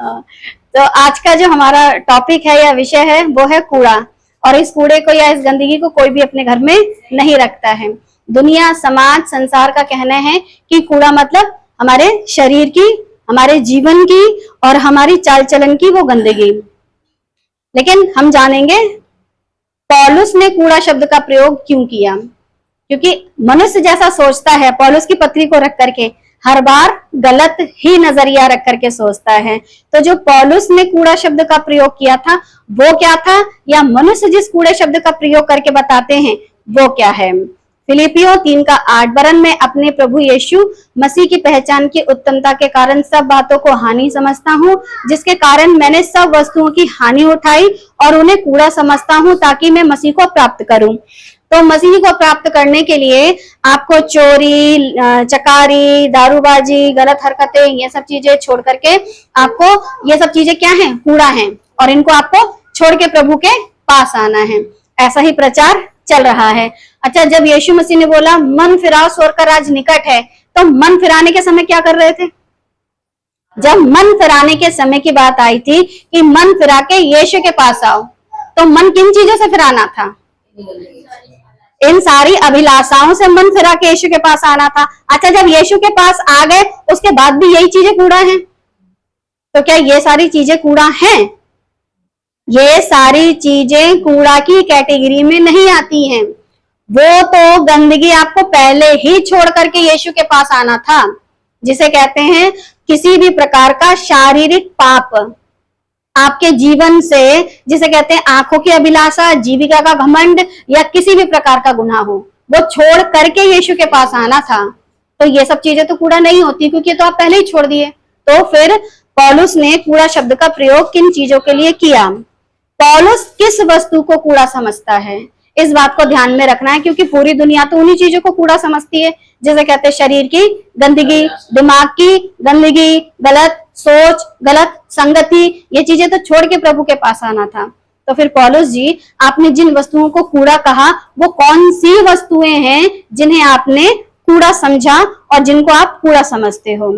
तो आज का जो हमारा टॉपिक है या विषय है वो है कूड़ा। और इस कूड़े को या इस गंदगी को कोई भी अपने घर में नहीं रखता है। दुनिया, समाज, संसार का कहना है कि कूड़ा मतलब हमारे शरीर की, हमारे जीवन की और हमारी चाल चलन की वो गंदगी। लेकिन हम जानेंगे पौलुस ने कूड़ा शब्द का प्रयोग क्यों किया। क्योंकि मनुष्य जैसा सोचता है, पौलुस की पत्री को रख करके हर बार गलत ही नजरिया रख करके सोचता है। तो जो पौलुस ने कूड़ा शब्द का प्रयोग किया था वो क्या था, या मनुष्य जिस कूड़े शब्द का प्रयोग करके बताते हैं वो क्या है। फिलिपियों 3:8, वरन मैं अपने प्रभु यीशु मसीह की पहचान की उत्तमता के कारण सब बातों को हानि समझता हूँ, जिसके कारण मैंने सब वस्तुओं की हानि उठाई और उन्हें कूड़ा समझता हूँ, ताकि मैं मसीह को प्राप्त करूं। तो मसीह को प्राप्त करने के लिए आपको चोरी, चकारी, दारूबाजी, गलत हरकतें, ये सब चीजें छोड़ करके आपको, ये सब चीजें क्या हैं, कूड़ा हैं, और इनको आपको छोड़ के प्रभु के पास आना है। ऐसा ही प्रचार चल रहा है। अच्छा, जब यीशु मसीह ने बोला मन फिराओ स्वर्ग का राज निकट है, तो मन फिराने के समय क्या कर रहे थे? जब मन फिराने के समय की बात आई थी कि मन फिरा के यीशु के पास आओ, तो मन किन चीजों से फिराना था? इन सारी अभिलाषाओं से मन फिरा के यीशु के पास आना था। अच्छा, जब यीशु के पास आ गए उसके बाद भी यही चीजें कूड़ा हैं, तो क्या ये सारी चीजें कूड़ा हैं? ये सारी चीजें कूड़ा की कैटेगरी में नहीं आती हैं। वो तो गंदगी आपको पहले ही छोड़ करके यीशु के पास आना था, जिसे कहते हैं किसी भी प्रकार का शारीरिक पाप आपके जीवन से, जिसे कहते हैं आंखों की अभिलाषा, जीविका का घमंड या किसी भी प्रकार का गुनाह हो, वो छोड़ करके यीशु के पास आना था। तो ये सब चीजें तो कूड़ा नहीं होती, क्योंकि तो आप पहले ही छोड़ दिए। तो फिर पौलुस ने कूड़ा शब्द का प्रयोग किन चीजों के लिए किया? पौलुस किस वस्तु को कूड़ा समझता है, इस बात को ध्यान में रखना है, क्योंकि पूरी दुनिया तो उन्हीं चीजों को कूड़ा समझती है, जैसे कहते हैं शरीर की गंदगी, दिमाग की गंदगी, गलत सोच, गलत संगति, ये चीजें तो छोड़ के प्रभु के पास आना था। तो फिर पौलुस जी, आपने जिन वस्तुओं को कूड़ा कहा वो कौन सी वस्तुएं हैं जिन्हें आपने कूड़ा समझा और जिनको आप कूड़ा समझते हो?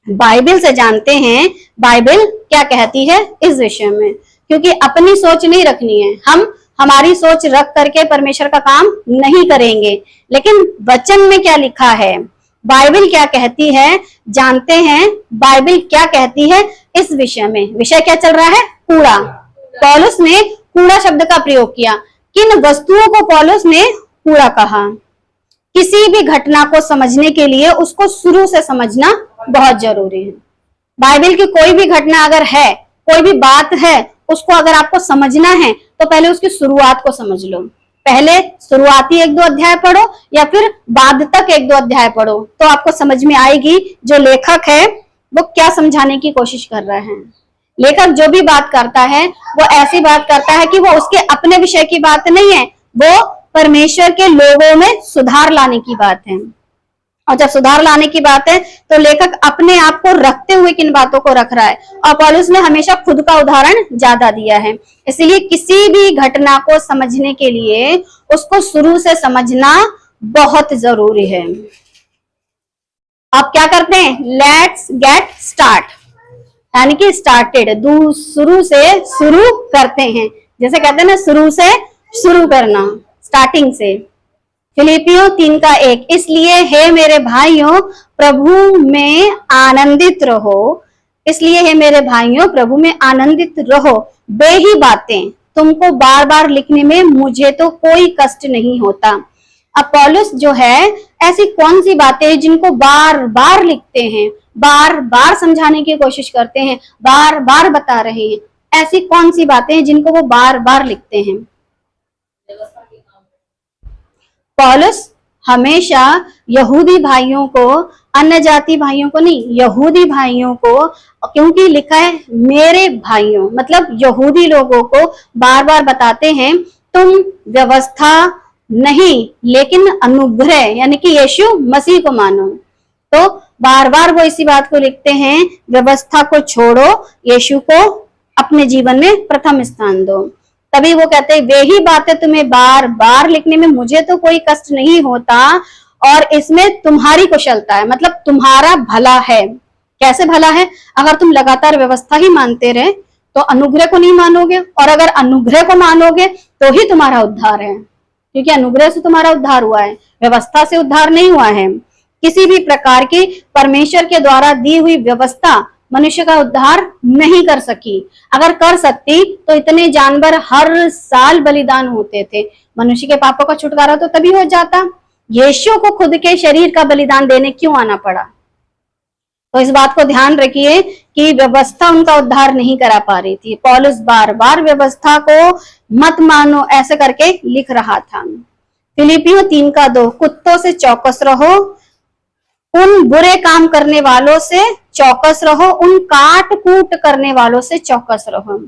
बाइबल से जानते हैं बाइबल क्या कहती है इस विषय में, क्योंकि अपनी सोच नहीं रखनी है। हम हमारी सोच रख करके परमेश्वर का काम नहीं करेंगे, लेकिन वचन में क्या लिखा है, बाइबल क्या कहती है, जानते हैं बाइबल क्या कहती है इस विषय में। विषय क्या चल रहा है? कूड़ा। पौलुस ने कूड़ा शब्द का प्रयोग किया। किन वस्तुओं को पौलुस ने कूड़ा कहा? किसी भी घटना को समझने के लिए उसको शुरू से समझना बहुत जरूरी है। बाइबल की कोई भी घटना अगर है, कोई भी बात है, उसको अगर आपको समझना है तो पहले उसकी शुरुआत को समझ लो। पहले शुरुआती 1-2 अध्याय पढ़ो या फिर बाद तक 1-2 अध्याय पढ़ो, तो आपको समझ में आएगी जो लेखक है वो क्या समझाने की कोशिश कर रहा है। लेखक जो भी बात करता है वो ऐसी बात करता है कि वो उसके अपने विषय की बात नहीं है, वो परमेश्वर के लोगों में सुधार लाने की बात है। और जब सुधार लाने की बात है तो लेखक अपने आप को रखते हुए किन बातों को रख रहा है, और पौलुस ने हमेशा खुद का उदाहरण ज्यादा दिया है। इसलिए किसी भी घटना को समझने के लिए उसको शुरू से समझना बहुत जरूरी है। अब क्या करते हैं? लेट्स गेट स्टार्ट, यानी कि स्टार्टेड, शुरू से शुरू करते हैं, जैसे कहते हैं ना शुरू से शुरू करना, स्टार्टिंग से। फिलिपियों 3:1, इसलिए हे मेरे भाइयों प्रभु में आनंदित रहो, इसलिए हे मेरे भाइयों प्रभु में आनंदित रहो। बेही बातें तुमको बार बार लिखने में मुझे तो कोई कष्ट नहीं होता। अब पौलुस जो है, ऐसी कौन सी बातें जिनको बार बार लिखते हैं, बार बार समझाने की कोशिश करते हैं, बार बार बता रहे हैं, ऐसी कौन सी बातें जिनको वो बार बार लिखते हैं? पौलुस हमेशा यहूदी भाइयों को, अन्य जाति भाइयों को नहीं, यहूदी भाइयों को, क्योंकि लिखा है मेरे भाइयों, मतलब यहूदी लोगों को बार बार बताते हैं तुम व्यवस्था नहीं लेकिन अनुग्रह, यानी कि यीशु मसीह को मानो। तो बार बार वो इसी बात को लिखते हैं, व्यवस्था को छोड़ो, यीशु को अपने जीवन में प्रथम स्थान दो। तभी वो कहते हैं वे ही बातें तुम्हें बार बार लिखने में मुझे तो कोई कष्ट नहीं होता, और इसमें तुम्हारी कुशलता है, मतलब तुम्हारा भला है। कैसे भला है? अगर तुम लगातार व्यवस्था ही मानते रहे तो अनुग्रह को नहीं मानोगे, और अगर अनुग्रह को मानोगे तो ही तुम्हारा उद्धार है, क्योंकि अनुग्रह से तुम्हारा उद्धार हुआ है, व्यवस्था से उद्धार नहीं हुआ है। किसी भी प्रकार की परमेश्वर के द्वारा दी हुई व्यवस्था मनुष्य का उद्धार नहीं कर सकी। अगर कर सकती तो इतने जानवर हर साल बलिदान होते थे, मनुष्य के पापों का छुटकारा तो तभी हो जाता। यीशु को खुद के शरीर का बलिदान देने क्यों आना पड़ा? तो इस बात को ध्यान रखिए कि व्यवस्था उनका उद्धार नहीं करा पा रही थी। पौलुस बार बार व्यवस्था को मत मानो ऐसे करके लिख रहा था। फिलिपियों 3:2, कुत्तों से चौकस रहो, उन बुरे काम करने वालों से चौकस रहो, उन काट कूट करने वालों से चौकस रहो।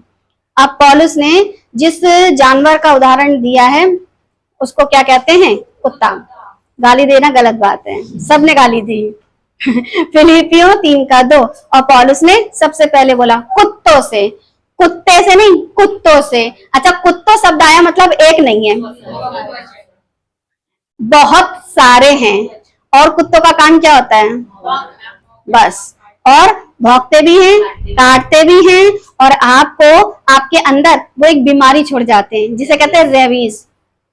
अब पौलुस ने जिस जानवर का उदाहरण दिया है उसको क्या कहते हैं? कुत्ता। गाली देना गलत बात है, सबने गाली दी। फिलिपियों 3:2, और पौलुस ने सबसे पहले बोला कुत्तों से, कुत्ते से नहीं, कुत्तों से। अच्छा, कुत्तों शब्द आया मतलब एक नहीं है, बहुत सारे हैं। और कुत्तों का काम क्या होता है? बस, और भौंकते भी हैं, काटते भी हैं, और आपको आपके अंदर वो एक बीमारी छोड़ जाते हैं जिसे कहते हैं रेबीज,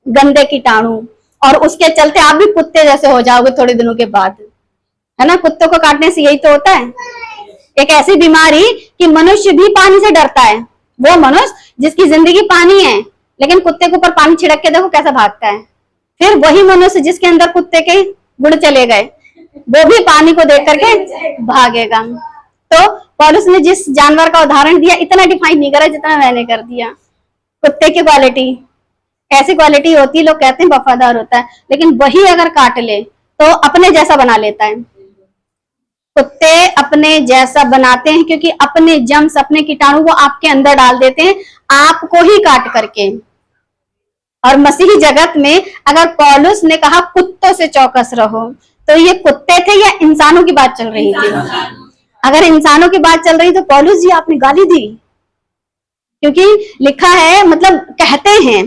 गंदे कीटाणु, और उसके चलते आप भी कुत्ते जैसे हो जाओगे थोड़े दिनों के बाद, है ना। कुत्तों को काटने से यही तो होता है, एक ऐसी बीमारी कि मनुष्य भी पानी से डरता है। वो मनुष्य जिसकी जिंदगी पानी है, लेकिन कुत्ते के ऊपर पानी छिड़क के देखो कैसा भागता है। फिर वही मनुष्य जिसके अंदर कुत्ते के गुण चले गए, वो भी पानी को देख करके भागेगा। तो पौलुस ने जिस जानवर का उदाहरण दिया इतना डिफाइन नहीं करा जितना मैंने कर दिया। कुत्ते की क्वालिटी ऐसी क्वालिटी होती है, लोग कहते हैं वफादार होता है, लेकिन वही अगर काट ले तो अपने जैसा बना लेता है। कुत्ते अपने जैसा बनाते हैं क्योंकि अपने जम्स, अपने कीटाणु वो आपके अंदर डाल देते हैं, आपको ही काट करके। और मसीही जगत में अगर पौलुस ने कहा कुत्तों से चौकस रहो, तो ये कुत्ते थे या इंसानों की बात चल रही थी? अगर इंसानों की बात चल रही तो पौलुस जी आपने गाली दी, क्योंकि लिखा है, मतलब कहते हैं,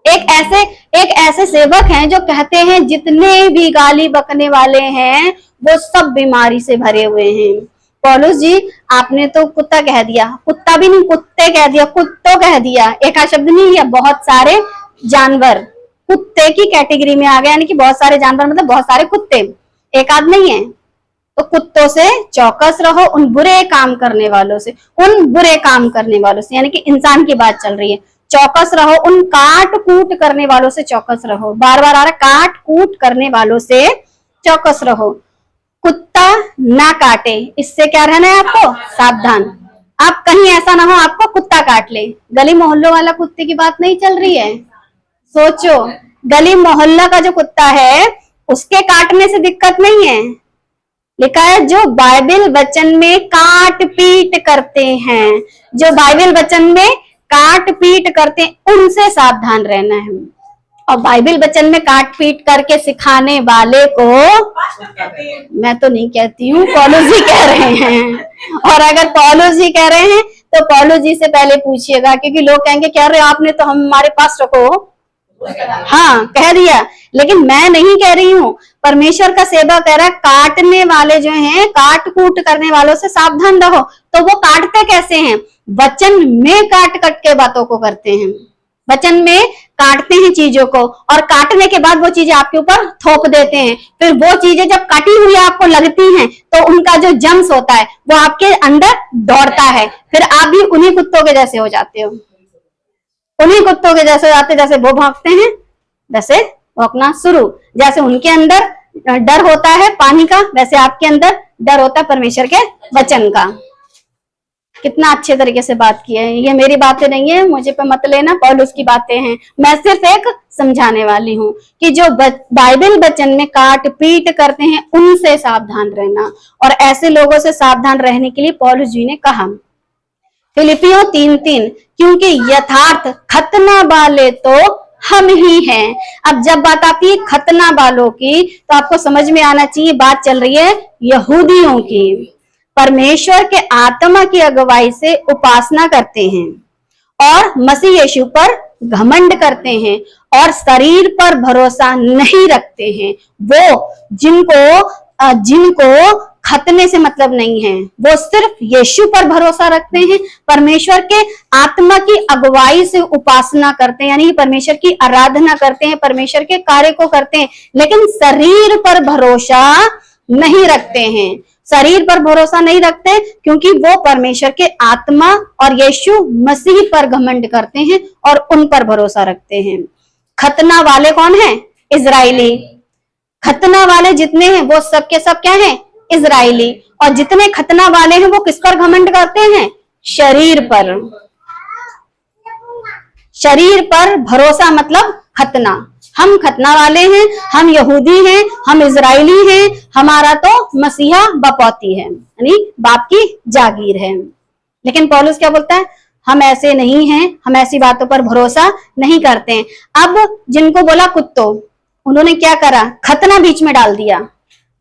एक ऐसे सेवक हैं जो कहते हैं जितने भी गाली बकने वाले हैं वो सब बीमारी से भरे हुए हैं। पौलुस जी आपने तो कुत्ता कह दिया, कुत्ता भी नहीं कुत्ते कह दिया, कुत्तों कह दिया, एक आध शब्द नहीं लिया, बहुत सारे जानवर कुत्ते की कैटेगरी में आ गए, यानी कि बहुत सारे जानवर मतलब बहुत सारे कुत्ते, एक आध नहीं है। तो कुत्तों से चौकस रहो, उन बुरे काम करने वालों से, उन बुरे काम करने वालों से, यानी कि इंसान की बात चल रही है। चौकस रहो, उन काट कूट करने वालों से चौकस रहो। बार बार आ रहा, काट कूट करने वालों से चौकस रहो। कुत्ता ना काटे, इससे क्या रहना है आपको? सावधान। आप कहीं ऐसा ना हो आपको कुत्ता काट ले। गली मोहल्लों वाला कुत्ते की बात नहीं चल रही है, सोचो, गली मोहल्ला का जो कुत्ता है उसके काटने से दिक्कत नहीं है। लिखा है जो बाइबल वचन में काट पीट करते हैं, जो बाइबल वचन में काट पीट करते हैं उनसे सावधान रहना है। और बाइबल वचन में काट पीट करके सिखाने वाले को मैं तो नहीं कहती हूँ, पौलुस जी कह रहे हैं। और अगर पौलुस जी कह रहे हैं तो पौलुस जी से पहले पूछिएगा, क्योंकि लोग कहेंगे कह रहे आपने तो हमारे पास रखो, हाँ कह दिया, लेकिन मैं नहीं कह रही हूँ, परमेश्वर का सेवा कह रहा है काटने वाले जो हैं, काट कूट करने वालों से सावधान रहो। तो वो काटते कैसे हैं? वचन में काट कट के बातों को करते हैं, वचन में काटते हैं चीजों को, और काटने के बाद वो चीजें आपके ऊपर थोप देते हैं। फिर वो चीजें जब कटी हुई आपको लगती हैं तो उनका जो जम्स होता है वो आपके अंदर दौड़ता है, फिर आप भी उन्हीं कुत्तों के जैसे हो जाते हो, उन्हीं कुत्तों के जैसे हो जाते, जैसे वो भौंकते हैं वैसे भौंकना शुरू। जैसे उनके अंदर डर होता है पानी का, वैसे आपके अंदर डर होता है परमेश्वर के वचन का। कितना अच्छे तरीके से बात की है, ये मेरी बातें नहीं है, मुझे पे मत लेना, पौलुस की बातें हैं, मैं सिर्फ एक समझाने वाली हूँ कि जो बाइबल वचन में काट पीट करते हैं उनसे सावधान रहना। और ऐसे लोगों से सावधान रहने के लिए पौलुस जी ने कहा फिलिपियों 3:3, क्योंकि यथार्थ खतना वाले तो हम ही हैं। अब जब बात आती है खतना वालों की तो आपको समझ में आना चाहिए बात चल रही है यहूदियों की। परमेश्वर के आत्मा की अगुवाई से उपासना करते हैं और मसीह यीशु पर घमंड करते हैं और शरीर पर भरोसा नहीं रखते हैं। वो जिनको खतने से मतलब नहीं है, वो सिर्फ यीशु पर भरोसा रखते हैं, परमेश्वर के आत्मा की अगुवाई से उपासना करते हैं, यानी परमेश्वर की आराधना करते हैं, परमेश्वर के कार्य को करते हैं, लेकिन शरीर पर भरोसा नहीं रखते हैं। शरीर पर भरोसा नहीं रखते क्योंकि वो परमेश्वर के आत्मा और यीशु मसीह पर घमंड करते हैं और उन पर भरोसा रखते हैं। खतना वाले कौन हैं? इजराइली। खतना वाले जितने हैं वो सब के सब क्या हैं? इजराइली। और जितने खतना वाले हैं वो किस पर घमंड करते हैं? शरीर पर। शरीर पर भरोसा मतलब खतना। हम खतना वाले हैं, हम यहूदी हैं, हम इजराइली हैं, हमारा तो मसीहा बपौती है, यानी बाप की जागीर है। लेकिन पौलुस क्या बोलता है? हम ऐसे नहीं हैं, हम ऐसी बातों पर भरोसा नहीं करते हैं। अब जिनको बोला कुत्तों, उन्होंने क्या करा? खतना बीच में डाल दिया,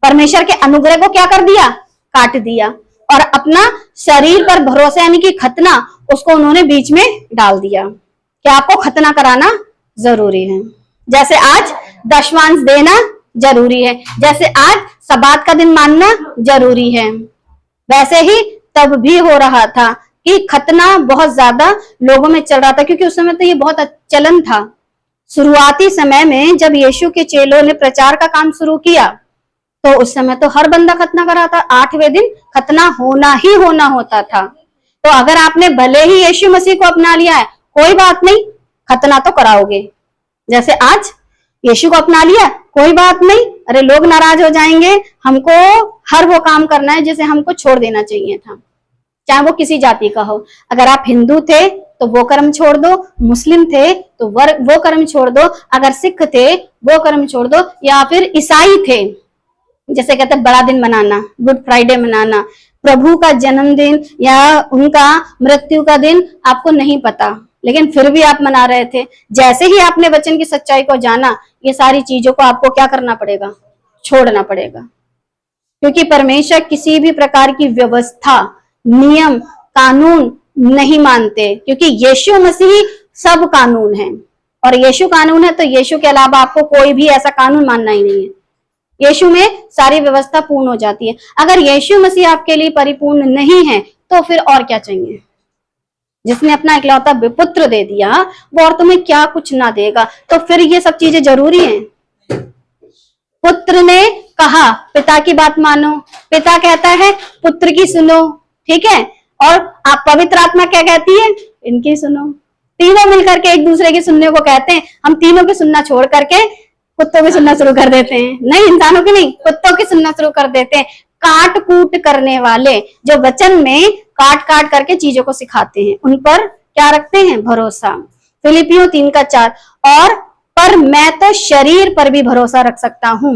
परमेश्वर के अनुग्रह को क्या कर दिया? काट दिया, और अपना शरीर पर भरोसा यानी कि खतना, उसको उन्होंने बीच में डाल दिया। क्या आपको खतना कराना जरूरी है? जैसे आज दशमांश देना जरूरी है, जैसे आज सबात का दिन मानना जरूरी है, वैसे ही तब भी हो रहा था कि खतना बहुत ज्यादा लोगों में चल रहा था, क्योंकि उस समय तो ये बहुत चलन था। शुरुआती समय में जब यीशु के चेलों ने प्रचार का काम शुरू किया तो उस समय तो हर बंदा खतना करा था। 8वें दिन खतना होना ही होना होता था। तो अगर आपने भले ही यीशु मसीह को अपना लिया है, कोई बात नहीं, खतना तो कराओगे। जैसे आज यीशु को अपना लिया, कोई बात नहीं, अरे लोग नाराज हो जाएंगे, हमको हर वो काम करना है जिसे हमको छोड़ देना चाहिए था, चाहे वो किसी जाति का हो। अगर आप हिंदू थे तो वो कर्म छोड़ दो, मुस्लिम थे तो वो कर्म छोड़ दो, अगर सिख थे वो कर्म छोड़ दो, या फिर ईसाई थे, जैसे कहते हैं बड़ा दिन मनाना, गुड फ्राइडे मनाना, प्रभु का जन्मदिन या उनका मृत्यु का दिन आपको नहीं पता, लेकिन फिर भी आप मना रहे थे। जैसे ही आपने वचन की सच्चाई को जाना, ये सारी चीजों को आपको क्या करना पड़ेगा? छोड़ना पड़ेगा। क्योंकि परमेश्वर किसी भी प्रकार की व्यवस्था, नियम, कानून नहीं मानते, क्योंकि यीशु मसीह सब कानून है, और यीशु कानून है तो यीशु के अलावा आपको कोई भी ऐसा कानून मानना ही नहीं है। यीशु में सारी व्यवस्था पूर्ण हो जाती है। अगर यीशु मसीह आपके लिए परिपूर्ण नहीं है तो फिर और क्या चाहिए? जिसने अपना इकलौता पुत्र दे दिया वो और तुम्हें क्या कुछ ना देगा? तो फिर ये सब चीजें जरूरी हैं। पुत्र ने कहा पिता की बात मानो, पिता कहता है पुत्र की सुनो, ठीक है, और आप पवित्र आत्मा क्या कहती है? इनकी सुनो। तीनों मिलकर के एक दूसरे की सुनने को कहते हैं। हम तीनों की सुनना छोड़ करके कुत्तों की सुनना शुरू कर देते हैं। नहीं, इंसानों की नहीं, कुत्तों की सुनना शुरू कर देते हैं। काट कूट करने वाले, जो वचन में काट काट करके चीजों को सिखाते हैं, उन पर क्या रखते हैं? भरोसा। फिलिपियों 3:4, और पर मैं तो शरीर पर भी भरोसा रख सकता हूँ।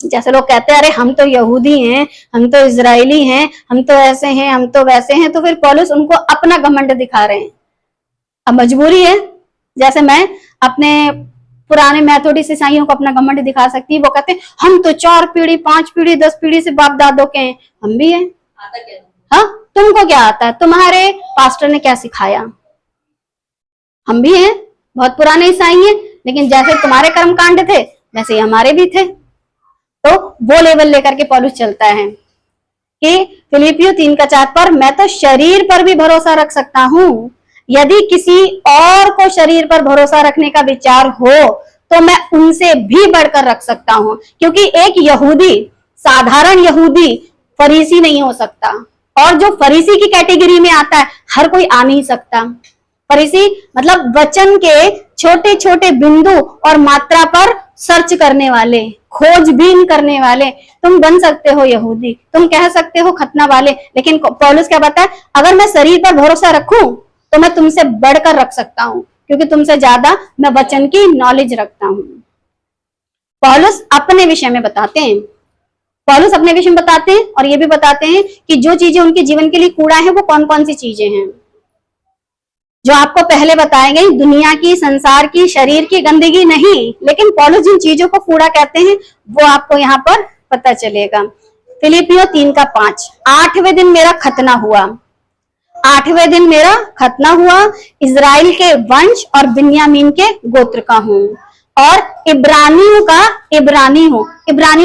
जैसे लोग कहते हैं अरे हम तो यहूदी हैं, हम तो इजराइली हैं, हम तो ऐसे हैं, हम तो वैसे हैं, तो फिर पौलुस उनको अपना घमंड दिखा रहे हैं। अब मजबूरी है, जैसे मैं अपने पुराने मैथोडिस्ट ईसाइयों को अपना घमंड दिखा सकती है। वो कहते हैं हम तो 4 पीढ़ी 5 पीढ़ी 10 पीढ़ी से बाप दादों के हैं। हम भी हैं। हाँ, तुमको क्या आता है? तुम्हारे पास्टर ने क्या सिखाया? हम भी हैं, बहुत पुराने ईसाई हैं, लेकिन जैसे तुम्हारे कर्मकांड थे वैसे ही हमारे भी थे। तो वो लेवल लेकर के पौलुस चलता है कि फिलिपियों 3:4 पर मैं तो शरीर पर भी भरोसा रख सकता हूँ। यदि किसी और को शरीर पर भरोसा रखने का विचार हो तो मैं उनसे भी बढ़कर रख सकता हूँ, क्योंकि एक यहूदी, साधारण यहूदी फरीसी नहीं हो सकता, और जो फरीसी की कैटेगरी में आता है हर कोई आ नहीं सकता। फरीसी मतलब वचन के छोटे छोटे बिंदु और मात्रा पर सर्च करने वाले, खोजबीन करने वाले। तुम बन सकते हो यहूदी, तुम कह सकते हो खतना वाले, लेकिन पौलुस क्या बताए? अगर मैं शरीर पर भरोसा रखूं तो मैं तुमसे बढ़कर रख सकता हूं, क्योंकि तुमसे ज्यादा मैं वचन की नॉलेज रखता हूं। पौलुस अपने विषय में बताते हैं, पौलुस अपने विषय में बताते हैं और ये भी बताते हैं कि जो चीजें उनके जीवन के लिए कूड़ा है वो कौन कौन सी चीजें हैं जो आपको पहले बताई गई। दुनिया की, संसार की, शरीर की गंदगी नहीं, लेकिन पौलुस जिन चीजों को कूड़ा कहते हैं वो आपको यहाँ पर पता चलेगा। फिलिपियों 3:5, 8वें दिन मेरा खतना हुआ। 8वें दिन मेरा खतना हुआ। इजराइल के वंश और बिन्यामीन के गोत्र का हूँ, और इब्रानियों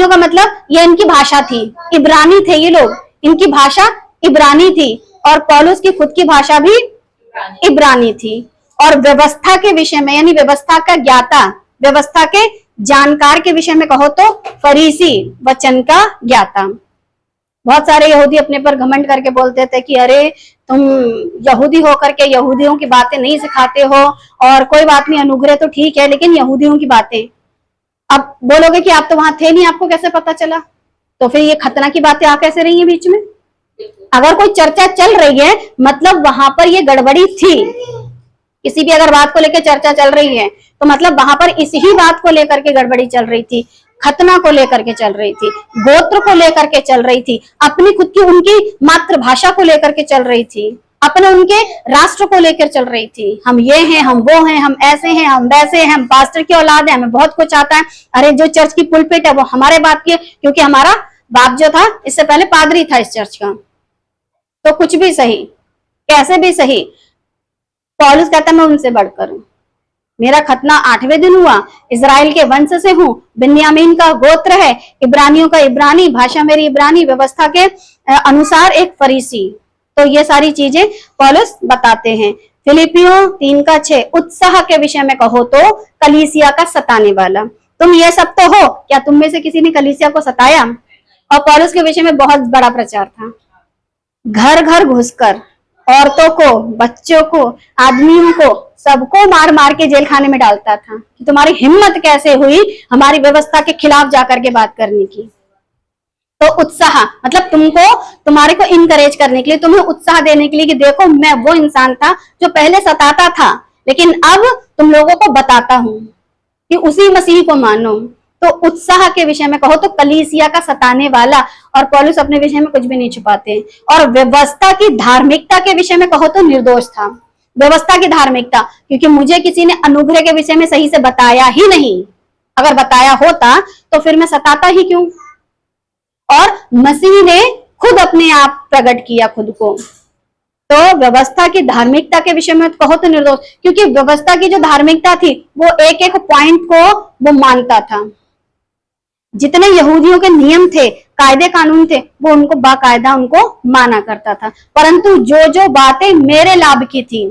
का मतलब ये इनकी भाषा थी, इब्रानी थे ये लोग, इनकी भाषा इब्रानी थी और पौलुस की खुद की भाषा भी इब्रानी थी। और व्यवस्था के विषय में यानी व्यवस्था का ज्ञाता, व्यवस्था के जानकार के विषय में कहो तो फरीसी, वचन का ज्ञाता। बहुत सारे यहूदी अपने पर घमंड करके बोलते थे कि अरे तुम यहूदी होकर के यहूदियों की बातें नहीं सिखाते हो, और कोई बात नहीं, अनुग्रह तो ठीक है लेकिन यहूदियों की बातें। अब बोलोगे कि आप तो वहां थे नहीं, आपको कैसे पता चला? तो फिर ये खतना की बातें आ कैसे रही है बीच में? अगर कोई चर्चा चल रही है मतलब वहां पर ये गड़बड़ी थी। किसी भी अगर बात को लेकर चर्चा चल रही है तो मतलब वहां पर इसी ही बात को लेकर के गड़बड़ी चल रही थी, खतना को लेकर के चल रही थी, गोत्र को लेकर के चल रही थी, अपनी खुद की उनकी मातृभाषा को लेकर के चल रही थी, अपने उनके राष्ट्र को लेकर चल रही थी। हम ये हैं, हम वो हैं, हम ऐसे हैं, हम वैसे हैं, हम पास्टर की औलाद है, हमें बहुत कुछ आता है। अरे जो चर्च की पुलपिट है वो हमारे बाप की है, क्योंकि हमारा बाप जो था इससे पहले पादरी था इस चर्च का। तो कुछ भी सही, कैसे भी सही, पौलुस कहता मैं उनसे बढ़कर हूं। मेरा खतना 8वें दिन हुआ, इजराइल के वंश से हूं, बिन्यामीन का गोत्र है, इब्रानियों का इब्रानी, भाषा मेरी इब्रानी, व्यवस्था के अनुसार एक फरीसी। तो ये सारी चीजें पौलुस बताते हैं। फिलिपियों 3:6 उत्साह के विषय में कहो तो कलीसिया का सताने वाला। तुम ये सब तो हो, क्या तुम में से किसी ने कलीसिया को सताया? और पौलुस के विषय में बहुत बड़ा प्रचार था। घर घर घुसकर औरतों को, बच्चों को, आदमियों को, सबको मार मार के जेल खाने में डालता था कि तुम्हारी हिम्मत कैसे हुई हमारी व्यवस्था के खिलाफ जाकर के बात करने की। तो उत्साह मतलब तुमको, तुम्हारे को इनकरेज करने के लिए, तुम्हें उत्साह देने के लिए कि देखो मैं वो इंसान था जो पहले सताता था लेकिन अब तुम लोगों को बताता हूं कि उसी मसीह को मानो। तो उत्साह के विषय में कहो तो कलीसिया का सताने वाला। और पौलुस अपने विषय में कुछ भी नहीं छुपाते। और व्यवस्था की धार्मिकता के विषय में कहो तो निर्दोष था। व्यवस्था की धार्मिकता, क्योंकि मुझे किसी ने अनुग्रह के विषय में सही से बताया ही नहीं। अगर बताया होता तो फिर मैं सताता ही क्यों? और मसीह ने खुद अपने आप प्रकट किया खुद को। तो व्यवस्था की धार्मिकता के विषय में कहो तो निर्दोष, क्योंकि व्यवस्था की जो धार्मिकता थी वो एक एक पॉइंट को वो मानता था। जितने यहूदियों के नियम थे, कायदे कानून थे, वो उनको बाकायदा उनको माना करता था। परंतु जो जो बातें मेरे लाभ की थी,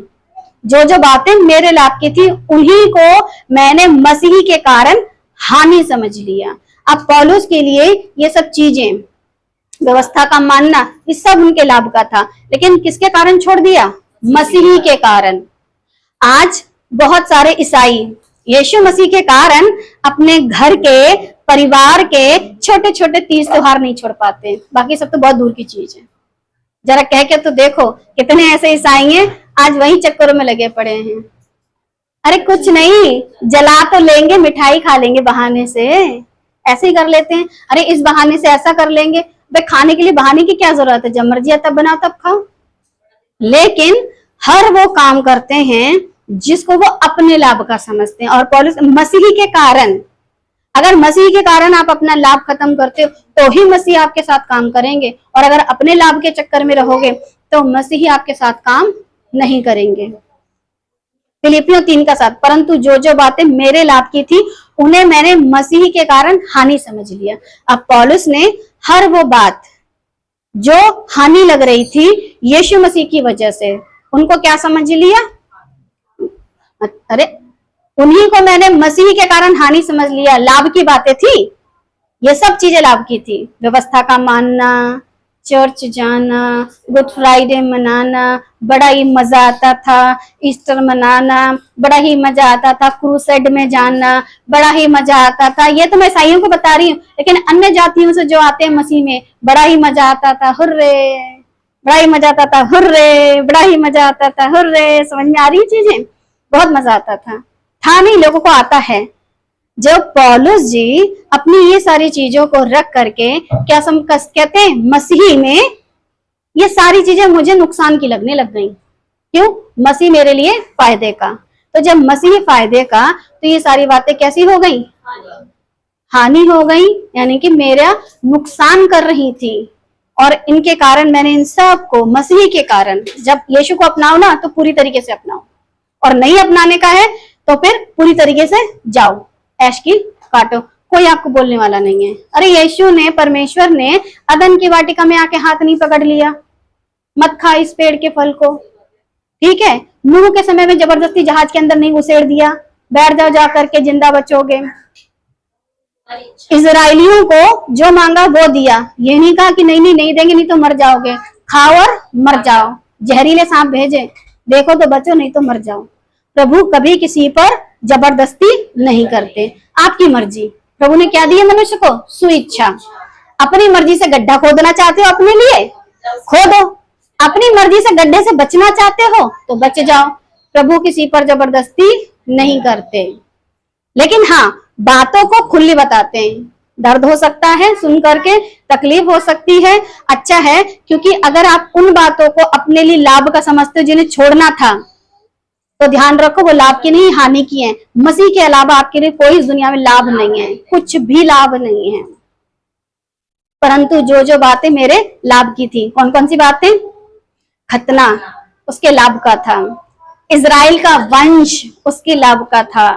जो जो बातें मेरे लाभ की थी, उन्हीं को मैंने मसीह के कारण हानि समझ लिया। अब पौलुस के लिए ये सब चीजें, व्यवस्था का मानना, ये सब उनके लाभ का था, लेकिन किसके कारण छोड़ दिया? मसीह के कारण। आज बहुत सारे ईसाई यीशु मसीह के कारण अपने घर के, परिवार के छोटे छोटे तीज त्योहार नहीं छोड़ पाते, बाकी सब तो बहुत दूर की चीज है। जरा कह के तो देखो कितने ऐसे ईसाई हैं आज वही चक्करों में लगे पड़े हैं। अरे कुछ नहीं, जला तो लेंगे, मिठाई खा लेंगे बहाने से, ऐसे ही कर लेते हैं। अरे इस बहाने से ऐसा कर लेंगे, भाई खाने के लिए बहाने की क्या जरूरत है? जब मर्जी तब बनाओ तब खाओ। लेकिन हर वो काम करते हैं जिसको वो अपने लाभ का समझते हैं। और पौलुस मसीह के कारण, अगर मसीह के कारण आप अपना लाभ खत्म करते हो तो ही मसीह आपके साथ काम करेंगे, और अगर अपने लाभ के चक्कर में रहोगे तो मसीह आपके साथ काम नहीं करेंगे। फिलिपियों 3:7 परंतु जो जो बातें मेरे लाभ की थी उन्हें मैंने मसीह के कारण हानि समझ लिया। अब पौलुस ने हर वो बात जो हानि लग रही थी यीशु मसीह की वजह से, उनको क्या समझ लिया? अरे उन्हीं को मैंने मसीह के कारण हानि समझ लिया। लाभ की बातें थी, ये सब चीजें लाभ की थी। व्यवस्था का मानना, चर्च जाना, गुड फ्राइडे मनाना, बड़ा ही मजा आता था। ईस्टर मनाना बड़ा ही मजा आता था। क्रूसेड में जाना बड़ा ही मजा आता था। ये तो मैं ईसाइयों को बता रही हूँ, लेकिन अन्य जातियों से जो आते हैं मसीह में, बड़ा ही मजा आता था, हुर्रे, बड़ा ही मजा आता था, हुर्रे, बड़ा ही मजा आता था, हुर्रे। समझ में आ रही चीजें? बहुत मजा आता था नहीं, लोगों को आता है। जब पौलुस जी अपनी ये सारी चीजों को रख करके क्या कहते हैं, मसीह में ये सारी चीजें मुझे नुकसान की लगने लग गई। क्यों? मसीह मेरे लिए फायदे का। तो जब मसीह फायदे का, तो ये सारी बातें कैसी हो गई? हानि हो गई, यानी कि मेरा नुकसान कर रही थी। और इनके कारण मैंने इन सब को मसीह के कारण, जब यीशु को अपनाओ ना तो पूरी तरीके से अपनाओ, और नहीं अपनाने का है तो फिर पूरी तरीके से जाओ। ऐश की काटो, कोई आपको बोलने वाला नहीं है। अरे यीशु ने, परमेश्वर ने अदन की वाटिका में आके हाथ नहीं पकड़ लिया, मत खा इस पेड़ के फल को, ठीक है। नूह के समय में जबरदस्ती जहाज के अंदर नहीं घुसेड़ दिया, बैठ जाओ जाकर के जिंदा बचोगे। इजराइलियों को जो मांगा वो दिया, ये नहीं कहा कि नहीं नहीं नहीं देंगे नहीं तो मर जाओगे, खाओ और मर जाओ। जहरीले सांप भेजे, देखो तो बचो नहीं तो मर जाओ। प्रभु कभी किसी पर जबरदस्ती नहीं करते, आपकी मर्जी। प्रभु ने क्या दिया मनुष्य को? स्वेच्छा। अपनी मर्जी से गड्ढा खोदना चाहते हो अपने लिए, खोदो। अपनी मर्जी से गड्ढे से बचना चाहते हो तो बच जाओ। प्रभु किसी पर जबरदस्ती नहीं करते, लेकिन हाँ बातों को खुली बताते हैं। दर्द हो सकता है सुन करके, तकलीफ हो सकती है, अच्छा है, क्योंकि अगर आप उन बातों को अपने लिए लाभ का समझते हो जिन्हें छोड़ना था, तो ध्यान रखो वो लाभ की नहीं हानि की है। मसीह के अलावा आपके लिए कोई इस दुनिया में लाभ नहीं है, कुछ भी लाभ नहीं है। परंतु जो जो बातें मेरे लाभ की थी, कौन कौन सी बातें? खतना उसके लाभ का था, इजराइल का वंश उसके लाभ का था,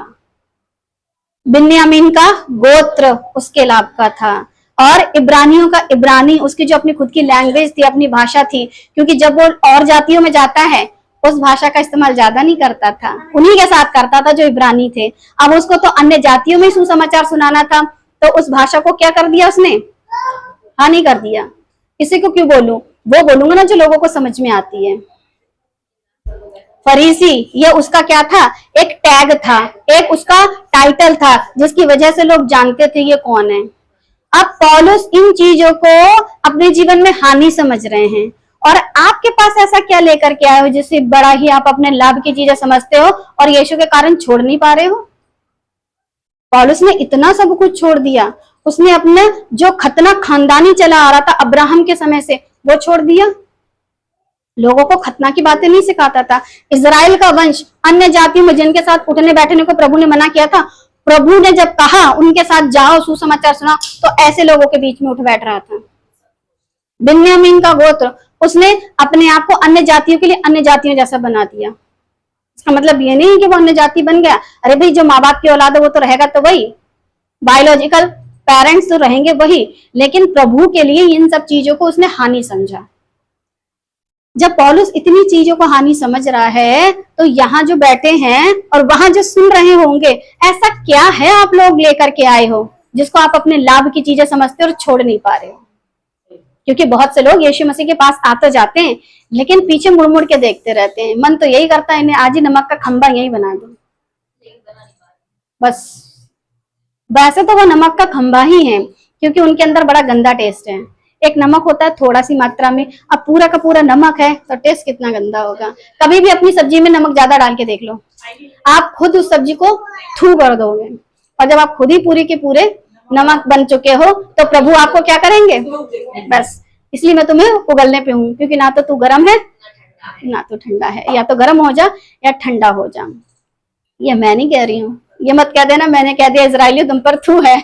बिन्यामीन का गोत्र उसके लाभ का था, और इब्रानियों का इब्रानी उसकी जो अपनी खुद की लैंग्वेज थी, अपनी भाषा थी, क्योंकि जब वो और जातियों में जाता है उस भाषा का इस्तेमाल ज्यादा नहीं करता था, उन्हीं के साथ करता था जो इब्रानी थे। अब उसको तो अन्य जातियों में सुसमाचार सुनाना था, तो उस भाषा को क्या कर दिया उसने? हानि कर दिया। किसी को क्यों बोलूं? वो बोलूंगा ना जो लोगों को समझ में आती है। फरीसी, ये उसका क्या था? एक टैग था, एक उसका टाइटल था, जिसकी वजह से लोग जानते थे ये कौन है। अब पौलुस इन चीजों को अपने जीवन में हानि समझ रहे हैं, और आपके पास ऐसा क्या लेकर के आए हो जिससे बड़ा ही आप अपने लाभ की चीजें समझते हो और यीशु के कारण छोड़ नहीं पा रहे हो? पौलुस ने इतना सब कुछ छोड़ दिया, उसने अपने जो खतना खानदानी चला आ रहा था अब्राहम के समय से वो छोड़ दिया। लोगों को खतना की बातें नहीं सिखाता था। इजराइल का वंश, अन्य जातियों में जिनके साथ उठने बैठने को प्रभु ने मना किया था, प्रभु ने जब कहा उनके साथ जाओ सुसमाचार सुनाओ, तो ऐसे लोगों के बीच में उठ बैठ रहा था। बिन्यामीन का गोत्र, उसने अपने आप को अन्य जातियों के लिए अन्य जातियों जैसा बना दिया। इसका मतलब ये नहीं कि वो अन्य जाति बन गया। अरे भाई जो माँ बाप की औलाद है वो तो रहेगा तो वही, बायोलॉजिकल पेरेंट्स तो रहेंगे वही, लेकिन प्रभु के लिए इन सब चीजों को उसने हानि समझा। जब पौलुस इतनी चीजों को हानि समझ रहा है, तो यहाँ जो बैठे हैं और वहां जो सुन रहे होंगे, ऐसा क्या है आप लोग लेकर के आए हो जिसको आप अपने लाभ की चीजें समझते हो और छोड़ नहीं पा रहे हो? क्योंकि बहुत से लोग यीशु मसीह के पास आते जाते हैं, लेकिन पीछे मुड़ मुड़ के देखते रहते हैं। मन तो यही करता है इन्हें आज ही नमक का खंबा यही बना दो बस। वैसे तो वो नमक का खंबा ही है, क्योंकि उनके अंदर बड़ा गंदा टेस्ट है। एक नमक होता है थोड़ा सी मात्रा में, अब पूरा का पूरा नमक है तो टेस्ट कितना गंदा होगा। कभी भी अपनी सब्जी में नमक ज्यादा डाल के देख लो, आप खुद उस सब्जी को थू कर दोगे। और जब आप खुद ही पूरी के पूरे नमक बन चुके हो तो प्रभु आपको क्या करेंगे? बस इसलिए मैं तुम्हें उगलने पे हूँ, क्योंकि ना तो तू गर्म है ना तो ठंडा है, या तो गर्म हो जा या ठंडा हो जा। ये मैं नहीं कह रही हूँ, ये मत कह देना मैंने कह दिया इजराइली तुम पर थू है।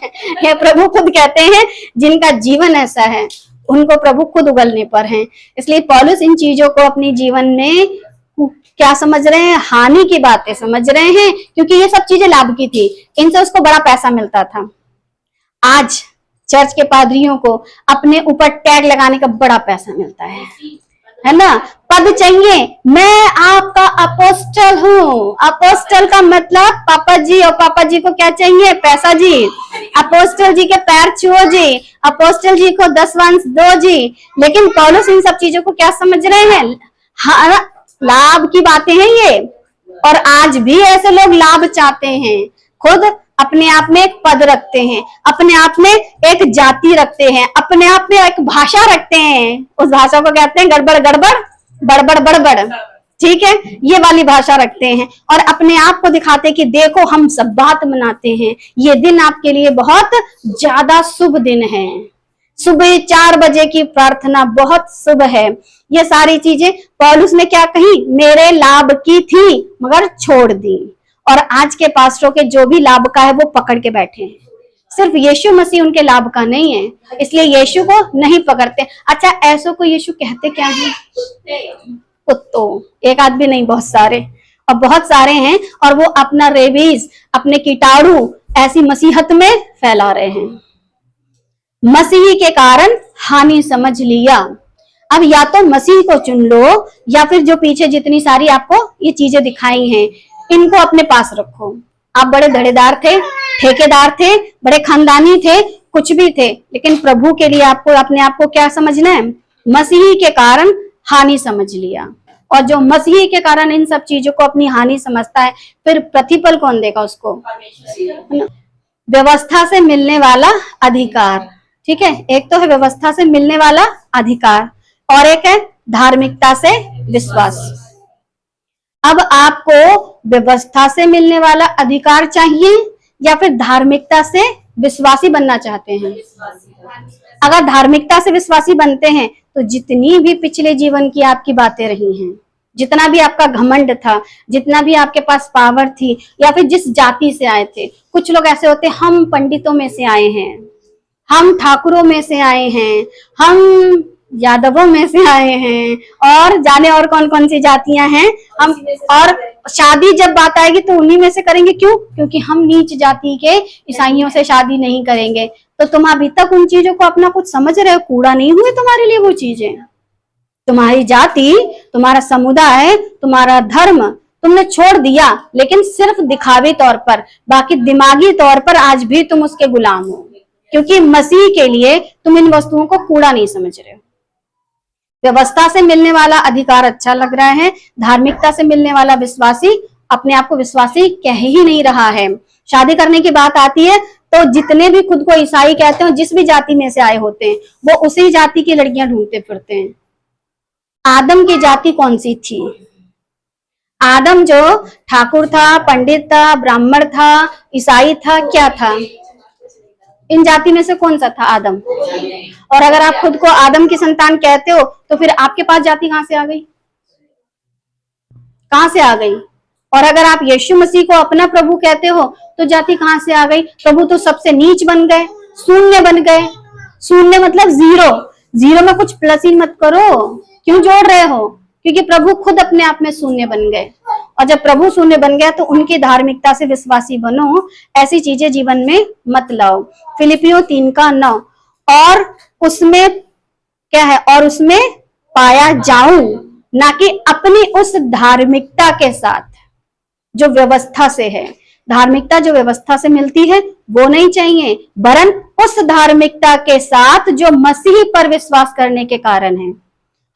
ये प्रभु खुद कहते हैं, जिनका जीवन ऐसा है उनको प्रभु खुद उगलने पर हैं। इसलिए पौलुस इन चीजों को अपने जीवन में क्या समझ रहे हैं? हानि की बातें समझ रहे हैं, क्योंकि ये सब चीजें लाभ की थी, इनसे उसको बड़ा पैसा मिलता था। आज चर्च के पादरियों को अपने ऊपर टैग लगाने का बड़ा पैसा मिलता है ना? पद चाहिए, मैं आपका अपोस्टल हूँ। अपोस्टल का मतलब पापा जी, और पापा जी को क्या चाहिए? पैसा जी। अपोस्टल जी के पैर छुओ जी, अपोस्टल जी को 10 वंश दो जी। लेकिन पौलुस इन सब चीजों को क्या समझ रहे हैं? हाँ, लाभ की बातें हैं ये। और आज भी ऐसे लोग लाभ चाहते हैं, खुद अपने आप में एक पद रखते हैं, अपने आप में एक जाति रखते हैं, अपने आप में एक भाषा रखते हैं। उस भाषा को कहते हैं गड़बड़ गड़बड़ बड़बड़ बड़बड़, ठीक है? ये वाली भाषा रखते हैं और अपने आप को दिखाते हैं कि देखो हम सब बात मनाते हैं, ये दिन आपके लिए बहुत ज्यादा शुभ दिन है। सुबह 4 बजे की प्रार्थना बहुत शुभ है। ये सारी चीजें पौलुस ने क्या कही? मेरे लाभ की थी मगर छोड़ दी। और आज के पास्टरों के जो भी लाभ का है वो पकड़ के बैठे हैं। सिर्फ यीशु मसीह उनके लाभ का नहीं है, इसलिए यीशु को नहीं पकड़ते। अच्छा, ऐसो को यीशु कहते क्या है? कुत्तों। एक आदमी नहीं, बहुत सारे, और बहुत सारे हैं। और वो अपना रेबीज, अपने कीटाणु ऐसी मसीहत में फैला रहे हैं। मसीही के कारण हानि समझ लिया। अब या तो मसीह को चुन लो या फिर जो पीछे जितनी सारी आपको ये चीजें दिखाई हैं इनको अपने पास रखो। आप बड़े धड़ेदार थे, ठेकेदार थे, बड़े खानदानी थे, कुछ भी थे, लेकिन प्रभु के लिए आपको अपने आप को क्या समझना है? मसीही के कारण हानि समझ लिया। और जो मसीही के कारण इन सब चीजों को अपनी हानि समझता है, फिर प्रतिफल कौन देगा उसको? व्यवस्था से मिलने वाला अधिकार, ठीक है, एक तो है व्यवस्था से मिलने वाला अधिकार और एक है धार्मिकता से विश्वास। अब आपको व्यवस्था से मिलने वाला अधिकार चाहिए या फिर धार्मिकता से विश्वासी बनना चाहते हैं? अगर धार्मिकता से विश्वासी बनते हैं तो जितनी भी पिछले जीवन की आपकी बातें रही हैं, जितना भी आपका घमंड था, जितना भी आपके पास पावर थी, या फिर जिस जाति से आए थे, कुछ लोग ऐसे होते हैं, हम पंडितों में से आए हैं, हम ठाकुरों में से आए हैं, हम यादवों में से आए हैं, और जाने और कौन कौन सी जातियां हैं हम, और शादी जब बात आएगी तो उन्हीं में से करेंगे। क्यों? क्योंकि हम नीच जाति के ईसाइयों से शादी नहीं करेंगे। तो तुम अभी तक उन चीजों को अपना कुछ समझ रहे हो? कूड़ा नहीं हुए तुम्हारे लिए वो चीजें? तुम्हारी जाति, तुम्हारा समुदाय, तुम्हारा धर्म तुमने छोड़ दिया, लेकिन सिर्फ दिखावे तौर पर, बाकी दिमागी तौर पर आज भी तुम उसके गुलाम हो, क्योंकि मसीह के लिए तुम इन वस्तुओं को कूड़ा नहीं समझ रहे हो। व्यवस्था से मिलने वाला अधिकार अच्छा लग रहा है, धार्मिकता से मिलने वाला विश्वासी अपने आप को विश्वासी कह ही नहीं रहा है। शादी करने की बात आती है तो जितने भी खुद को ईसाई कहते हो, जिस भी जाति में से आए होते हैं, वो उसी जाति की लड़कियां ढूंढते फिरते हैं। आदम की जाति कौन सी थी? आदम जो ठाकुर था, पंडित था, ब्राह्मण था, ईसाई था, क्या था? इन जाति में से कौन सा था? आदम। और अगर आप खुद को आदम की संतान कहते हो तो फिर आपके पास जाति कहां से आ गई? कहां से आ गई? और अगर आप यीशु मसीह को अपना प्रभु कहते हो तो जाति कहां से आ गई? प्रभु तो सबसे नीच बन गए, शून्य बन गए। शून्य मतलब जीरो। जीरो में कुछ प्लस ही मत करो, क्यों जोड़ रहे हो? क्योंकि प्रभु खुद अपने आप में शून्य बन गए, और जब प्रभु शून्य बन गया तो उनकी धार्मिकता से विश्वासी बनो। ऐसी चीजें जीवन में मत लाओ। फिलिपियों 3:9, और उसमें क्या है? और उसमें पाया जाऊं, ना कि अपनी उस धार्मिकता के साथ जो व्यवस्था से है। धार्मिकता जो व्यवस्था से मिलती है वो नहीं चाहिए, वरन उस धार्मिकता के साथ जो मसीह पर विश्वास करने के कारण है।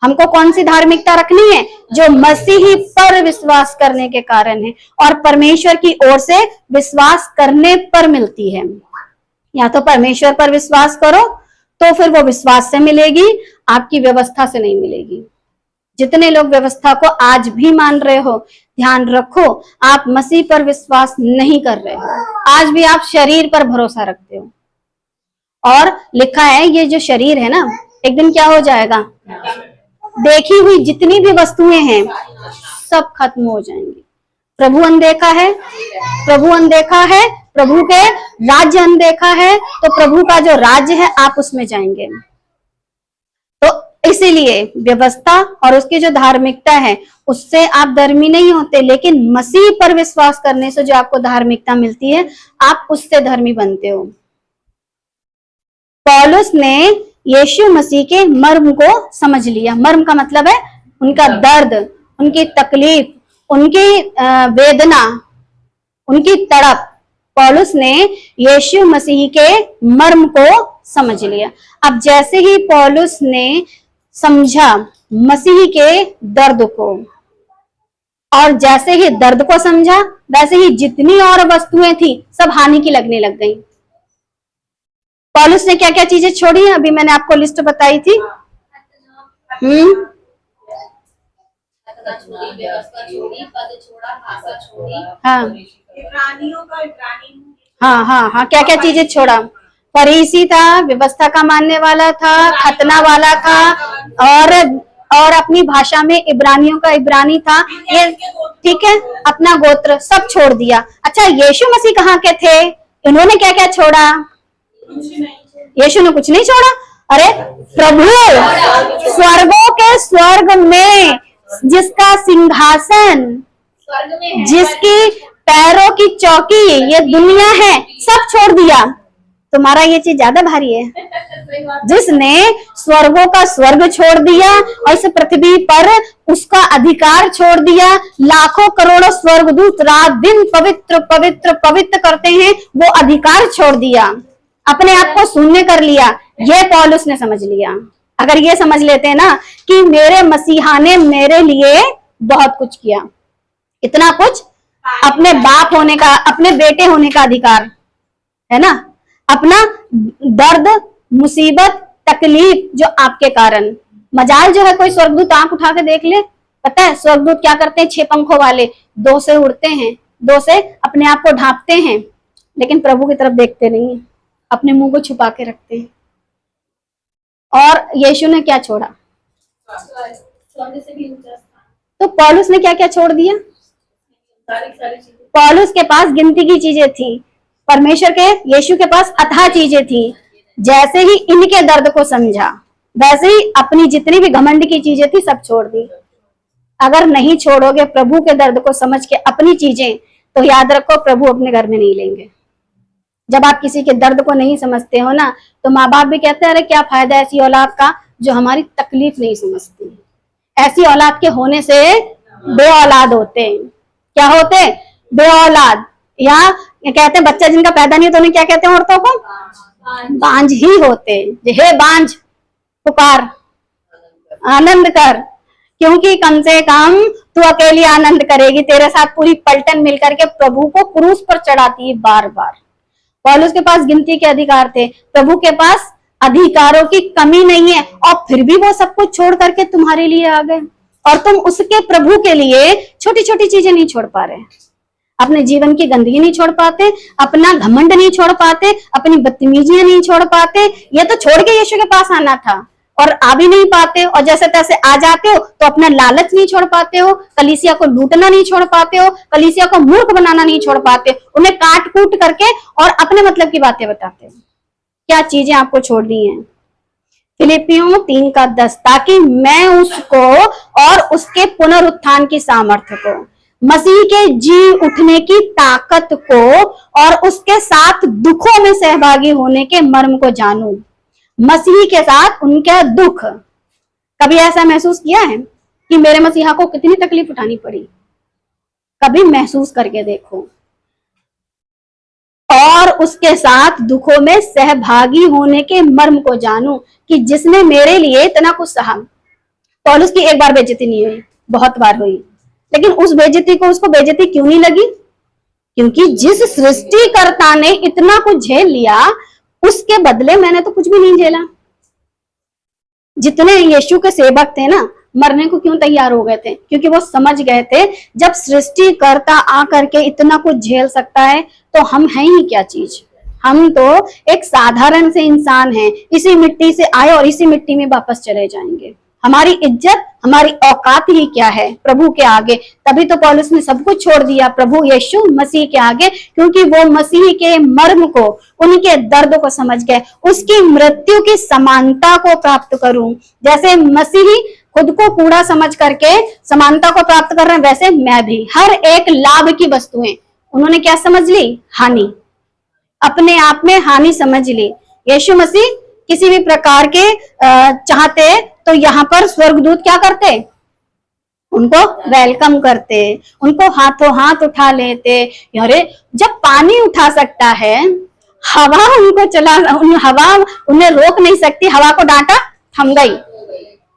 हमको कौन सी धार्मिकता रखनी है? जो मसीह पर विश्वास करने के कारण है और परमेश्वर की ओर से विश्वास करने पर मिलती है। या तो परमेश्वर पर विश्वास करो तो फिर वो विश्वास से मिलेगी, आपकी व्यवस्था से नहीं मिलेगी। जितने लोग व्यवस्था को आज भी मान रहे हो, ध्यान रखो, आप मसीह पर विश्वास नहीं कर रहे हो। आज भी आप शरीर पर भरोसा रखते हो, और लिखा है ये जो शरीर है ना, एक दिन क्या हो जाएगा? देखी हुई जितनी भी वस्तुएं हैं सब खत्म हो जाएंगी। प्रभु अनदेखा है, प्रभु अनदेखा है, प्रभु के राज्य अनदेखा है, तो प्रभु का जो राज्य है आप उसमें जाएंगे। तो इसीलिए व्यवस्था और उसकी जो धार्मिकता है उससे आप धर्मी नहीं होते, लेकिन मसीह पर विश्वास करने से जो आपको धार्मिकता मिलती है आप उससे धर्मी बनते हो। पौलुस ने यीशु मसीह के मर्म को समझ लिया। मर्म का मतलब है उनका दर्द, उनकी तकलीफ, उनकी वेदना, उनकी तड़प। पौलुस ने यीशु मसीह के मर्म को समझ लिया। अब जैसे ही पौलुस ने समझा मसीह के दर्द को, और जैसे ही दर्द को समझा, वैसे ही जितनी और वस्तुएं थी सब हानि की लगने लग गई। पौलुस ने क्या क्या चीजें छोड़ी हैं? अभी मैंने आपको लिस्ट बताई थी। हाँ, क्या क्या चीजें छोड़ा? फरीसी था, व्यवस्था का मानने वाला था, खतना वाला था, और अपनी भाषा में इब्रानियों का इब्रानी था, ये ठीक है, अपना गोत्र सब छोड़ दिया। अच्छा, यीशु मसीह कहाँ के थे? इन्होंने क्या क्या छोड़ा? यीशु ने कुछ नहीं छोड़ा। अरे प्रभु स्वर्गों के स्वर्ग में जिसका सिंहासन, जिसकी पैरों की चौकी ये दुनिया है, सब छोड़ दिया। तुम्हारा ये चीज ज्यादा भारी है। जिसने स्वर्गों का स्वर्ग छोड़ दिया और इस पृथ्वी पर उसका अधिकार छोड़ दिया, लाखों करोड़ों स्वर्गदूत रात दिन पवित्र पवित्र पवित्र करते हैं, वो अधिकार छोड़ दिया, अपने आप को शून्य कर लिया। ये पौलुस ने समझ लिया। अगर ये समझ लेते ना कि मेरे मसीहा ने मेरे लिए बहुत कुछ किया, इतना कुछ, अपने बाप होने का, अपने बेटे होने का अधिकार है ना, अपना दर्द मुसीबत तकलीफ जो आपके कारण, मजाल जो है कोई स्वर्गदूत आंख उठा के देख ले। पता है स्वर्गदूत क्या करते हैं? 6 पंखों वाले 2 से उड़ते हैं, 2 से अपने आप को ढांपते हैं, लेकिन प्रभु की तरफ देखते नहीं है, अपने मुंह को छुपा के रखते हैं। और यीशु ने क्या छोड़ा? तो पौलुस ने क्या क्या छोड़ दिया? पौलुस के पास गिनती की चीजें थी, परमेश्वर के यीशु के पास अथाह चीजें थी। जैसे ही इनके दर्द को समझा, वैसे ही अपनी जितनी भी घमंड की चीजें थी सब छोड़ दी। अगर नहीं छोड़ोगे प्रभु के दर्द को समझ के अपनी चीजें, तो याद रखो प्रभु अपने घर में नहीं लेंगे। जब आप किसी के दर्द को नहीं समझते हो ना, तो माँ बाप भी कहते हैं अरे क्या फायदा ऐसी औलाद का जो हमारी तकलीफ नहीं समझती। ऐसी औलाद के होने से बे औलाद होते हैं। क्या होते? बे औलाद। या कहते हैं बच्चा जिनका पैदा नहीं तो उन्हें क्या कहते हैं औरतों को? बांझ ही होते। हे बांझ पुकार आनंद कर, क्योंकि कम से कम तू अकेली आनंद करेगी, तेरे साथ पूरी पलटन मिलकर के प्रभु को क्रूस पर चढ़ाती है बार बार। पौलुस के पास गिनती के अधिकार थे, प्रभु के पास अधिकारों की कमी नहीं है, और फिर भी वो सब कुछ छोड़ करके तुम्हारे लिए आ गए। और तुम उसके प्रभु के लिए छोटी छोटी चीजें नहीं छोड़ पा रहे, अपने जीवन की गंदगी नहीं छोड़ पाते, अपना घमंड नहीं छोड़ पाते, अपनी बदतमीजियां नहीं छोड़ पाते। ये तो छोड़ के यीशु के पास आना था और आ भी नहीं पाते, और जैसे तैसे आ जाते हो तो अपना लालच नहीं छोड़ पाते हो, कलीसिया को लूटना नहीं छोड़ पाते हो, कलीसिया को मूर्ख बनाना नहीं छोड़ पाते, उन्हें काट कूट करके और अपने मतलब की बातें बताते हो। क्या चीजें आपको छोड़नी है? फिलिपियों 3:10, ताकि मैं उसको और उसके पुनरुत्थान की सामर्थ्य को, मसीह के जी उठने की ताकत को और उसके साथ दुखों में सहभागी होने के मर्म को जानूं। मसीह के साथ उनका दुख, कभी ऐसा महसूस किया है कि मेरे मसीहा को कितनी तकलीफ उठानी पड़ी? कभी महसूस करके देखो। और उसके साथ दुखों में सहभागी होने के मर्म को जानूं, कि जिसने मेरे लिए इतना कुछ सहा। पौलुस की एक बार बेइज्जती नहीं हुई, बहुत बार हुई, लेकिन उस बेइज्जती को उसको बेइज्जती क्यों नहीं लगी? क्योंकि जिस सृष्टिकर्ता ने इतना कुछ झेल लिया, उसके बदले मैंने तो कुछ भी नहीं झेला। जितने यीशु के सेवक थे ना, मरने को क्यों तैयार हो गए थे? क्योंकि वो समझ गए थे जब सृष्टिकर्ता आकर के इतना कुछ झेल सकता है तो हम हैं ही क्या चीज। हम तो एक साधारण से इंसान हैं, इसी मिट्टी से आए और इसी मिट्टी में वापस चले जाएंगे। हमारी इज्जत, हमारी औकात ही क्या है प्रभु के आगे? तभी तो पौलुस ने सब कुछ छोड़ दिया प्रभु यीशु मसीह के आगे, क्योंकि वो मसीह के मर्म को, उनके दर्द को समझ गए। उसकी मृत्यु की समानता को प्राप्त करूं। जैसे मसीह खुद को कूड़ा समझ करके समानता को प्राप्त कर रहे हैं, वैसे मैं भी हर एक लाभ की वस्तुएं उन्होंने क्या समझ ली? हानि। अपने आप में हानि समझ ली। यीशु मसीह किसी भी प्रकार के चाहते तो यहाँ पर स्वर्गदूत क्या करते? उनको वेलकम करते, उनको हाथों हाथ उठा लेते। अरे जब पानी उठा सकता है, हवा उनको हवा उन्हें रोक नहीं सकती, हवा को डांटा, थम गई,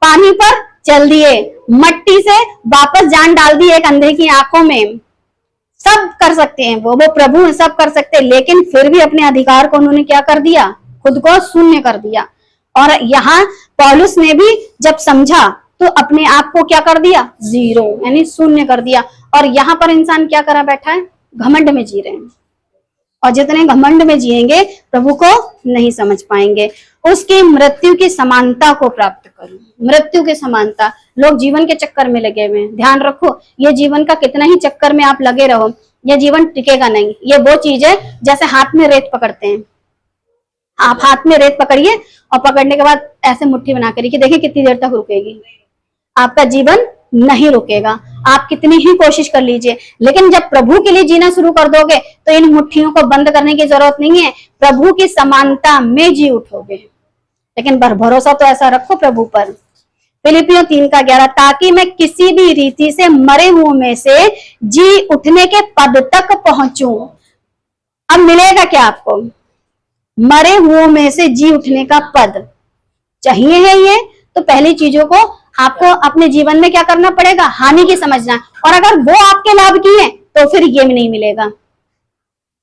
पानी पर चल दिए, मट्टी से वापस जान डाल दी एक अंधे की आंखों में। सब कर सकते हैं वो प्रभु है, सब कर सकते हैं, लेकिन फिर भी अपने अधिकार को उन्होंने क्या कर दिया? खुद को शून्य कर दिया। और यहाँ पौलुस ने भी जब समझा तो अपने आप को क्या कर दिया? जीरो, यानी शून्य कर दिया। और यहाँ पर इंसान क्या करा बैठा है? घमंड में जी रहे हैं, और जितने घमंड में जिएंगे प्रभु को नहीं समझ पाएंगे। उसकी मृत्यु की समानता को प्राप्त करूं। मृत्यु की समानता, लोग जीवन के चक्कर में लगे हुए हैं। ध्यान रखो, ये जीवन का कितना ही चक्कर में आप लगे रहो, ये जीवन टिकेगा नहीं। ये वो चीज है जैसे हाथ में रेत पकड़ते हैं। आप हाथ में रेत पकड़िए और पकड़ने के बाद ऐसे मुट्ठी बना कर देखिए कितनी देर तक रुकेगी। आपका जीवन नहीं रुकेगा। आप कितनी ही कोशिश कर लीजिए, लेकिन जब प्रभु के लिए जीना शुरू कर दोगे तो इन मुट्ठियों को बंद करने की जरूरत नहीं है, प्रभु की समानता में जी उठोगे। लेकिन भरोसा तो ऐसा रखो प्रभु पर। फिलिपियों 3:11, ताकि मैं किसी भी रीति से मरे हुए में से जी उठने के पद तक पहुंचूं। अब मिलेगा क्या आपको? मरे हुओं में से जी उठने का पद चाहिए है ये, तो पहली चीजों को आपको अपने जीवन में क्या करना पड़ेगा? हानि की समझना है। और अगर वो आपके लाभ की है तो फिर ये भी नहीं मिलेगा।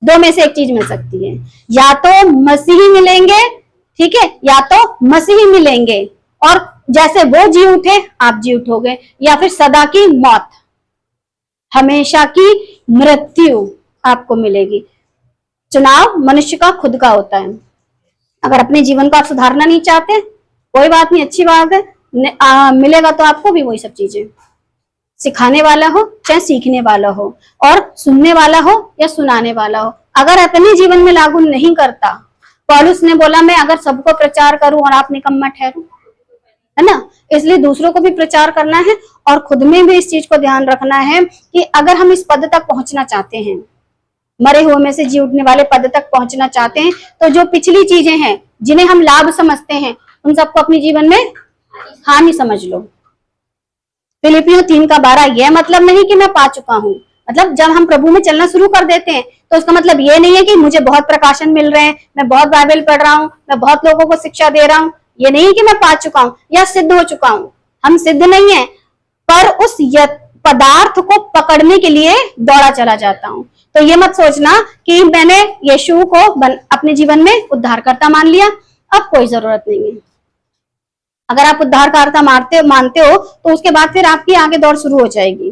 दो में से एक चीज मिल सकती है, या तो मसीही मिलेंगे, ठीक है, या तो मसीही मिलेंगे और जैसे वो जी उठे आप जी उठोगे, या फिर सदा की मौत, हमेशा की मृत्यु आपको मिलेगी। चुनाव मनुष्य का खुद का होता है। अगर अपने जीवन को आप सुधारना नहीं चाहते, कोई बात नहीं, अच्छी बात है, मिलेगा तो आपको भी वही सब चीजें। सिखाने वाला हो चाहे सीखने वाला हो, और सुनने वाला हो या सुनाने वाला हो, अगर अपने जीवन में लागू नहीं करता, पौलुस ने बोला मैं अगर सबको प्रचार करूं और आप निकम्मा ठहरूं, है ना। इसलिए दूसरों को भी प्रचार करना है और खुद में भी इस चीज को ध्यान रखना है कि अगर हम इस पद तक पहुंचना चाहते हैं, मरे हुए में से जी उठने वाले पद तक पहुंचना चाहते हैं, तो जो पिछली चीजें हैं जिन्हें हम लाभ समझते हैं उन सबको अपने जीवन में हानि समझ लो। फिलिपियों 3:12, यह मतलब नहीं कि मैं पा चुका हूं। मतलब जब हम प्रभु में चलना शुरू कर देते हैं तो उसका मतलब ये नहीं है कि मुझे बहुत प्रकाशन मिल रहे हैं, मैं बहुत बाइबल पढ़ रहा हूँ, मैं बहुत लोगों को शिक्षा दे रहा हूँ, ये नहीं कि मैं पा चुका हूँ या सिद्ध हो चुका हूँ। हम सिद्ध नहीं है, पर उस पदार्थ को पकड़ने के लिए दौड़ा चला जाता हूँ। तो ये मत सोचना कि मैंने यीशु को अपने जीवन में उद्धारकर्ता मान लिया, अब कोई जरूरत नहीं है। अगर आप उद्धारकर्ता मानते हो तो उसके बाद फिर आपकी आगे दौड़ शुरू हो जाएगी,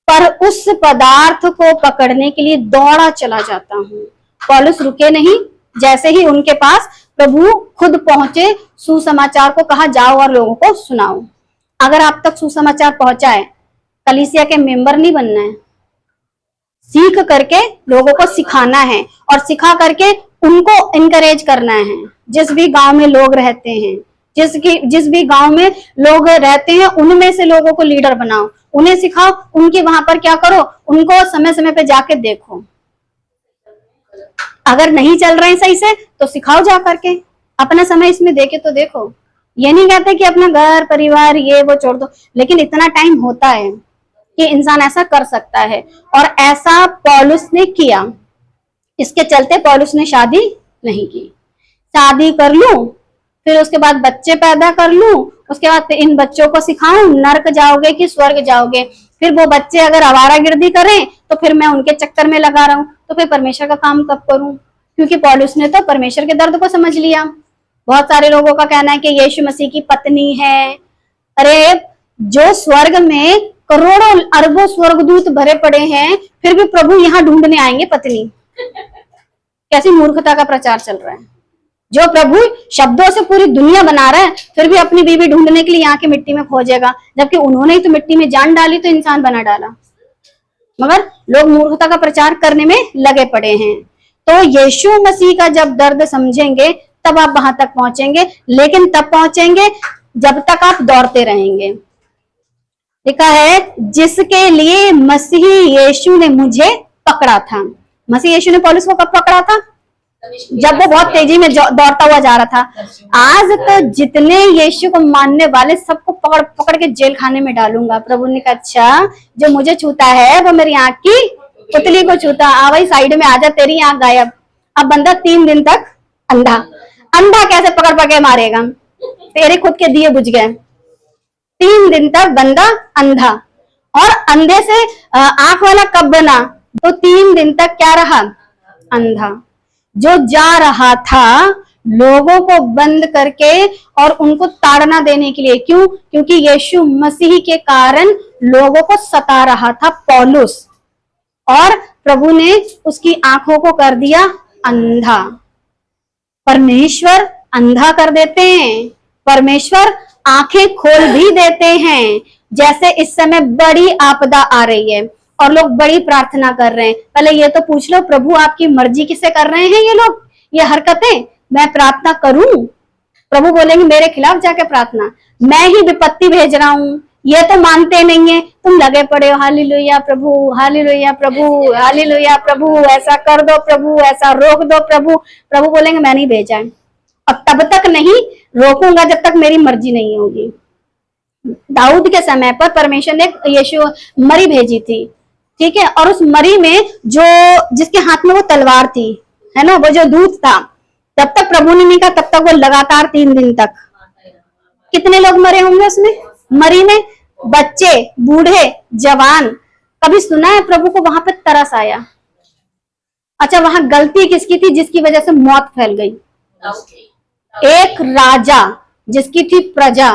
पर उस पदार्थ को पकड़ने के लिए दौड़ा चला जाता हूँ। पौलुस रुके नहीं, जैसे ही उनके पास प्रभु खुद पहुंचे, सुसमाचार को कहा जाओ और लोगों को सुनाओ। अगर आप तक सुसमाचार पहुंचा है, कलीसिया के मेंबर नहीं बनना है, सीख करके लोगों को सिखाना है और सिखा करके उनको इनकरेज करना है। जिस भी गांव में लोग रहते हैं, जिस भी गांव में लोग रहते हैं, उनमें से लोगों को लीडर बनाओ, उन्हें सिखाओ, उनके वहां पर क्या करो, उनको समय समय पे जाके देखो। अगर नहीं चल रहे हैं सही से तो सिखाओ जा करके, अपना समय इसमें देके तो देखो। ये नहीं कहते कि अपना घर परिवार ये वो छोड़ दो, लेकिन इतना टाइम होता है कि इंसान ऐसा कर सकता है, और ऐसा पौलुस ने किया। इसके चलते पौलुस ने शादी नहीं की। शादी कर लूं, फिर उसके बाद बच्चे पैदा कर लूं, उसके बाद इन बच्चों को सिखाऊं नर्क जाओगे कि स्वर्ग जाओगे, फिर वो बच्चे अगर आवारागर्दी करें तो फिर मैं उनके चक्कर में लगा रहा हूं, तो फिर परमेश्वर का काम कब करूं? क्योंकि पौलुस ने तो परमेश्वर के दर्द को समझ लिया। बहुत सारे लोगों का कहना है कि यीशु मसीह की पत्नी है। अरे जो स्वर्ग में करोड़ों अरबों स्वर्गदूत भरे पड़े हैं, फिर भी प्रभु यहाँ ढूंढने आएंगे पत्नी। कैसी मूर्खता का प्रचार चल रहा है। जो प्रभु शब्दों से पूरी दुनिया बना रहा है, फिर भी अपनी बीवी ढूंढने के लिए यहाँ की मिट्टी में खोजेगा, जबकि उन्होंने ही तो मिट्टी में जान डाली तो इंसान बना डाला। मगर लोग मूर्खता का प्रचार करने में लगे पड़े हैं। तो यीशु मसीह का जब दर्द समझेंगे तब आप वहां तक पहुंचेंगे, लेकिन तब पहुंचेंगे जब तक आप दौड़ते रहेंगे। लिखा है जिसके लिए मसीह यीशु ने मुझे पकड़ा था। मसीह यीशु ने पौलुस को कब पकड़ा था? जब वो बहुत तेजी में दौड़ता हुआ जा रहा था। आज तो जितने यीशु को मानने वाले सबको पकड़ पकड़ के जेल खाने में डालूंगा। प्रभु ने कहा अच्छा, जो मुझे छूता है वो मेरी आंख की पुतली को छूता। आ भाई साइड में आजा, तेरी आंख गायब। अब बंदा 3 दिन तक अंधा। अंधा कैसे पकड़ पकड़ मारेगा? तेरे खुद के दिए बुझ गए। 3 दिन तक बंदा अंधा, और अंधे से आंख वाला कब बना? तो 3 दिन तक क्या रहा? अंधा। जो जा रहा था लोगों को बंद करके और उनको ताड़ना देने के लिए। क्यों? क्योंकि यीशु मसीह के कारण लोगों को सता रहा था पौलुस, और प्रभु ने उसकी आंखों को कर दिया अंधा। परमेश्वर अंधा कर देते हैं, परमेश्वर आंखें खोल भी देते हैं। जैसे इस समय बड़ी आपदा आ रही है और लोग बड़ी प्रार्थना कर रहे हैं। पहले ये तो पूछ लो, प्रभु आपकी मर्जी किसे कर रहे हैं ये लोग, ये हरकतें? मैं प्रार्थना करूं? प्रभु बोलेंगे मेरे खिलाफ जाके प्रार्थना, मैं ही विपत्ति भेज रहा हूं, ये तो मानते नहीं है, तुम लगे पड़े हो हालेलुया प्रभु, हालेलुया प्रभु, हालेलुया प्रभु, ऐसा कर दो प्रभु, ऐसा रोक दो प्रभु। प्रभु बोलेंगे मैं नहीं भेजा है, और तब तक नहीं रोकूंगा जब तक मेरी मर्जी नहीं होगी। दाऊद के समय पर परमेश्वर ने यीशु मरी भेजी थी, ठीक है, और उस मरी में जो जिसके हाथ में वो तलवार थी, है ना, वो जो दूत था, जब तक प्रभु ने नहीं कहा तब तक वो लगातार 3 दिन तक, कितने लोग मरे होंगे उसमें मरी में, बच्चे, बूढ़े, जवान। कभी सुना है प्रभु को वहां पे तरस आया? अच्छा, वहां गलती किसकी थी जिसकी वजह से मौत फैल गई? एक राजा जिसकी थी प्रजा,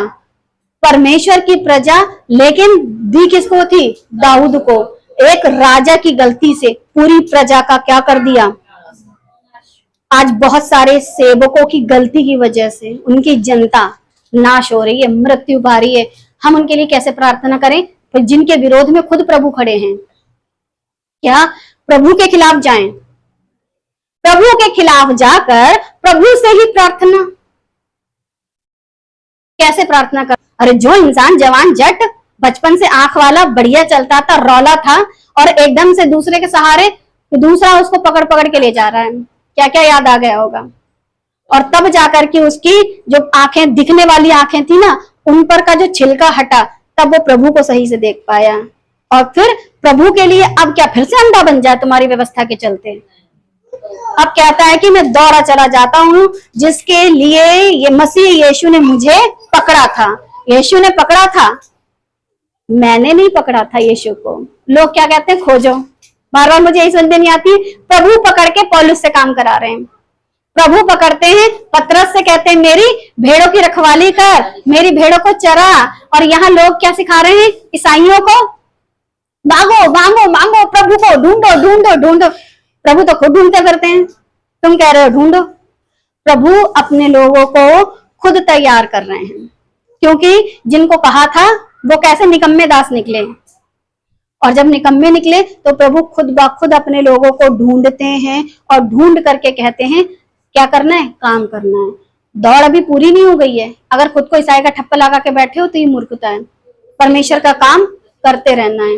परमेश्वर की प्रजा, लेकिन दी किसको थी? दाऊद को। एक राजा की गलती से पूरी प्रजा का क्या कर दिया? आज बहुत सारे सेवकों की गलती की वजह से उनकी जनता नाश हो रही है, मृत्यु पा रही है। हम उनके लिए कैसे प्रार्थना करें? तो जिनके विरोध में खुद प्रभु खड़े हैं, क्या प्रभु के खिलाफ जाएं? प्रभु के खिलाफ जाकर प्रभु से ही प्रार्थना, कैसे प्रार्थना कर? अरे जो इंसान जवान जट बचपन से आंख वाला बढ़िया चलता था, रौला था, और एकदम से दूसरे के सहारे दूसरा उसको पकड़ पकड़ के ले जा रहा है, क्या क्या याद आ गया होगा। और तब जाकर के उसकी जो आंखें, दिखने वाली आंखें थी ना, उन पर का जो छिलका हटा, तब वो प्रभु को सही से देख पाया। और फिर प्रभु के लिए अब क्या फिर से अंधा बन जाए तुम्हारी व्यवस्था के चलते? अब कहता है कि मैं दौड़ा चला जाता हूं जिसके लिए ये मसीह यीशु ने मुझे पकड़ा था। यीशु ने पकड़ा था, मैंने नहीं पकड़ा था यीशु को। लोग क्या कहते हैं? खोजो। बार बार मुझे यही समझ नहीं आती, प्रभु पकड़ के पौलुस से काम करा रहे हैं। प्रभु पकड़ते हैं, पतरस से कहते हैं मेरी भेड़ों की रखवाली कर, मेरी भेड़ों को चरा। और यहाँ लोग क्या सिखा रहे हैं ईसाइयों को? मांगो मांगो मांगो, प्रभु को ढूंढो ढूंढो ढूंढो। प्रभु तो खुद ढूंढते करते हैं, तुम कह रहे हो ढूंढो। प्रभु अपने लोगों को खुद तैयार कर रहे हैं, क्योंकि जिनको कहा था वो कैसे निकम्मे दास निकले, और जब निकम्मे निकले तो प्रभु खुद ब खुद अपने लोगों को ढूंढते हैं, और ढूंढ करके कहते हैं क्या करना है? काम करना है। दौड़ अभी पूरी नहीं हो गई है। अगर खुद को ईसाई का ठप्पा लगा के बैठे हो तो ये मूर्खता है। परमेश्वर का काम करते रहना है।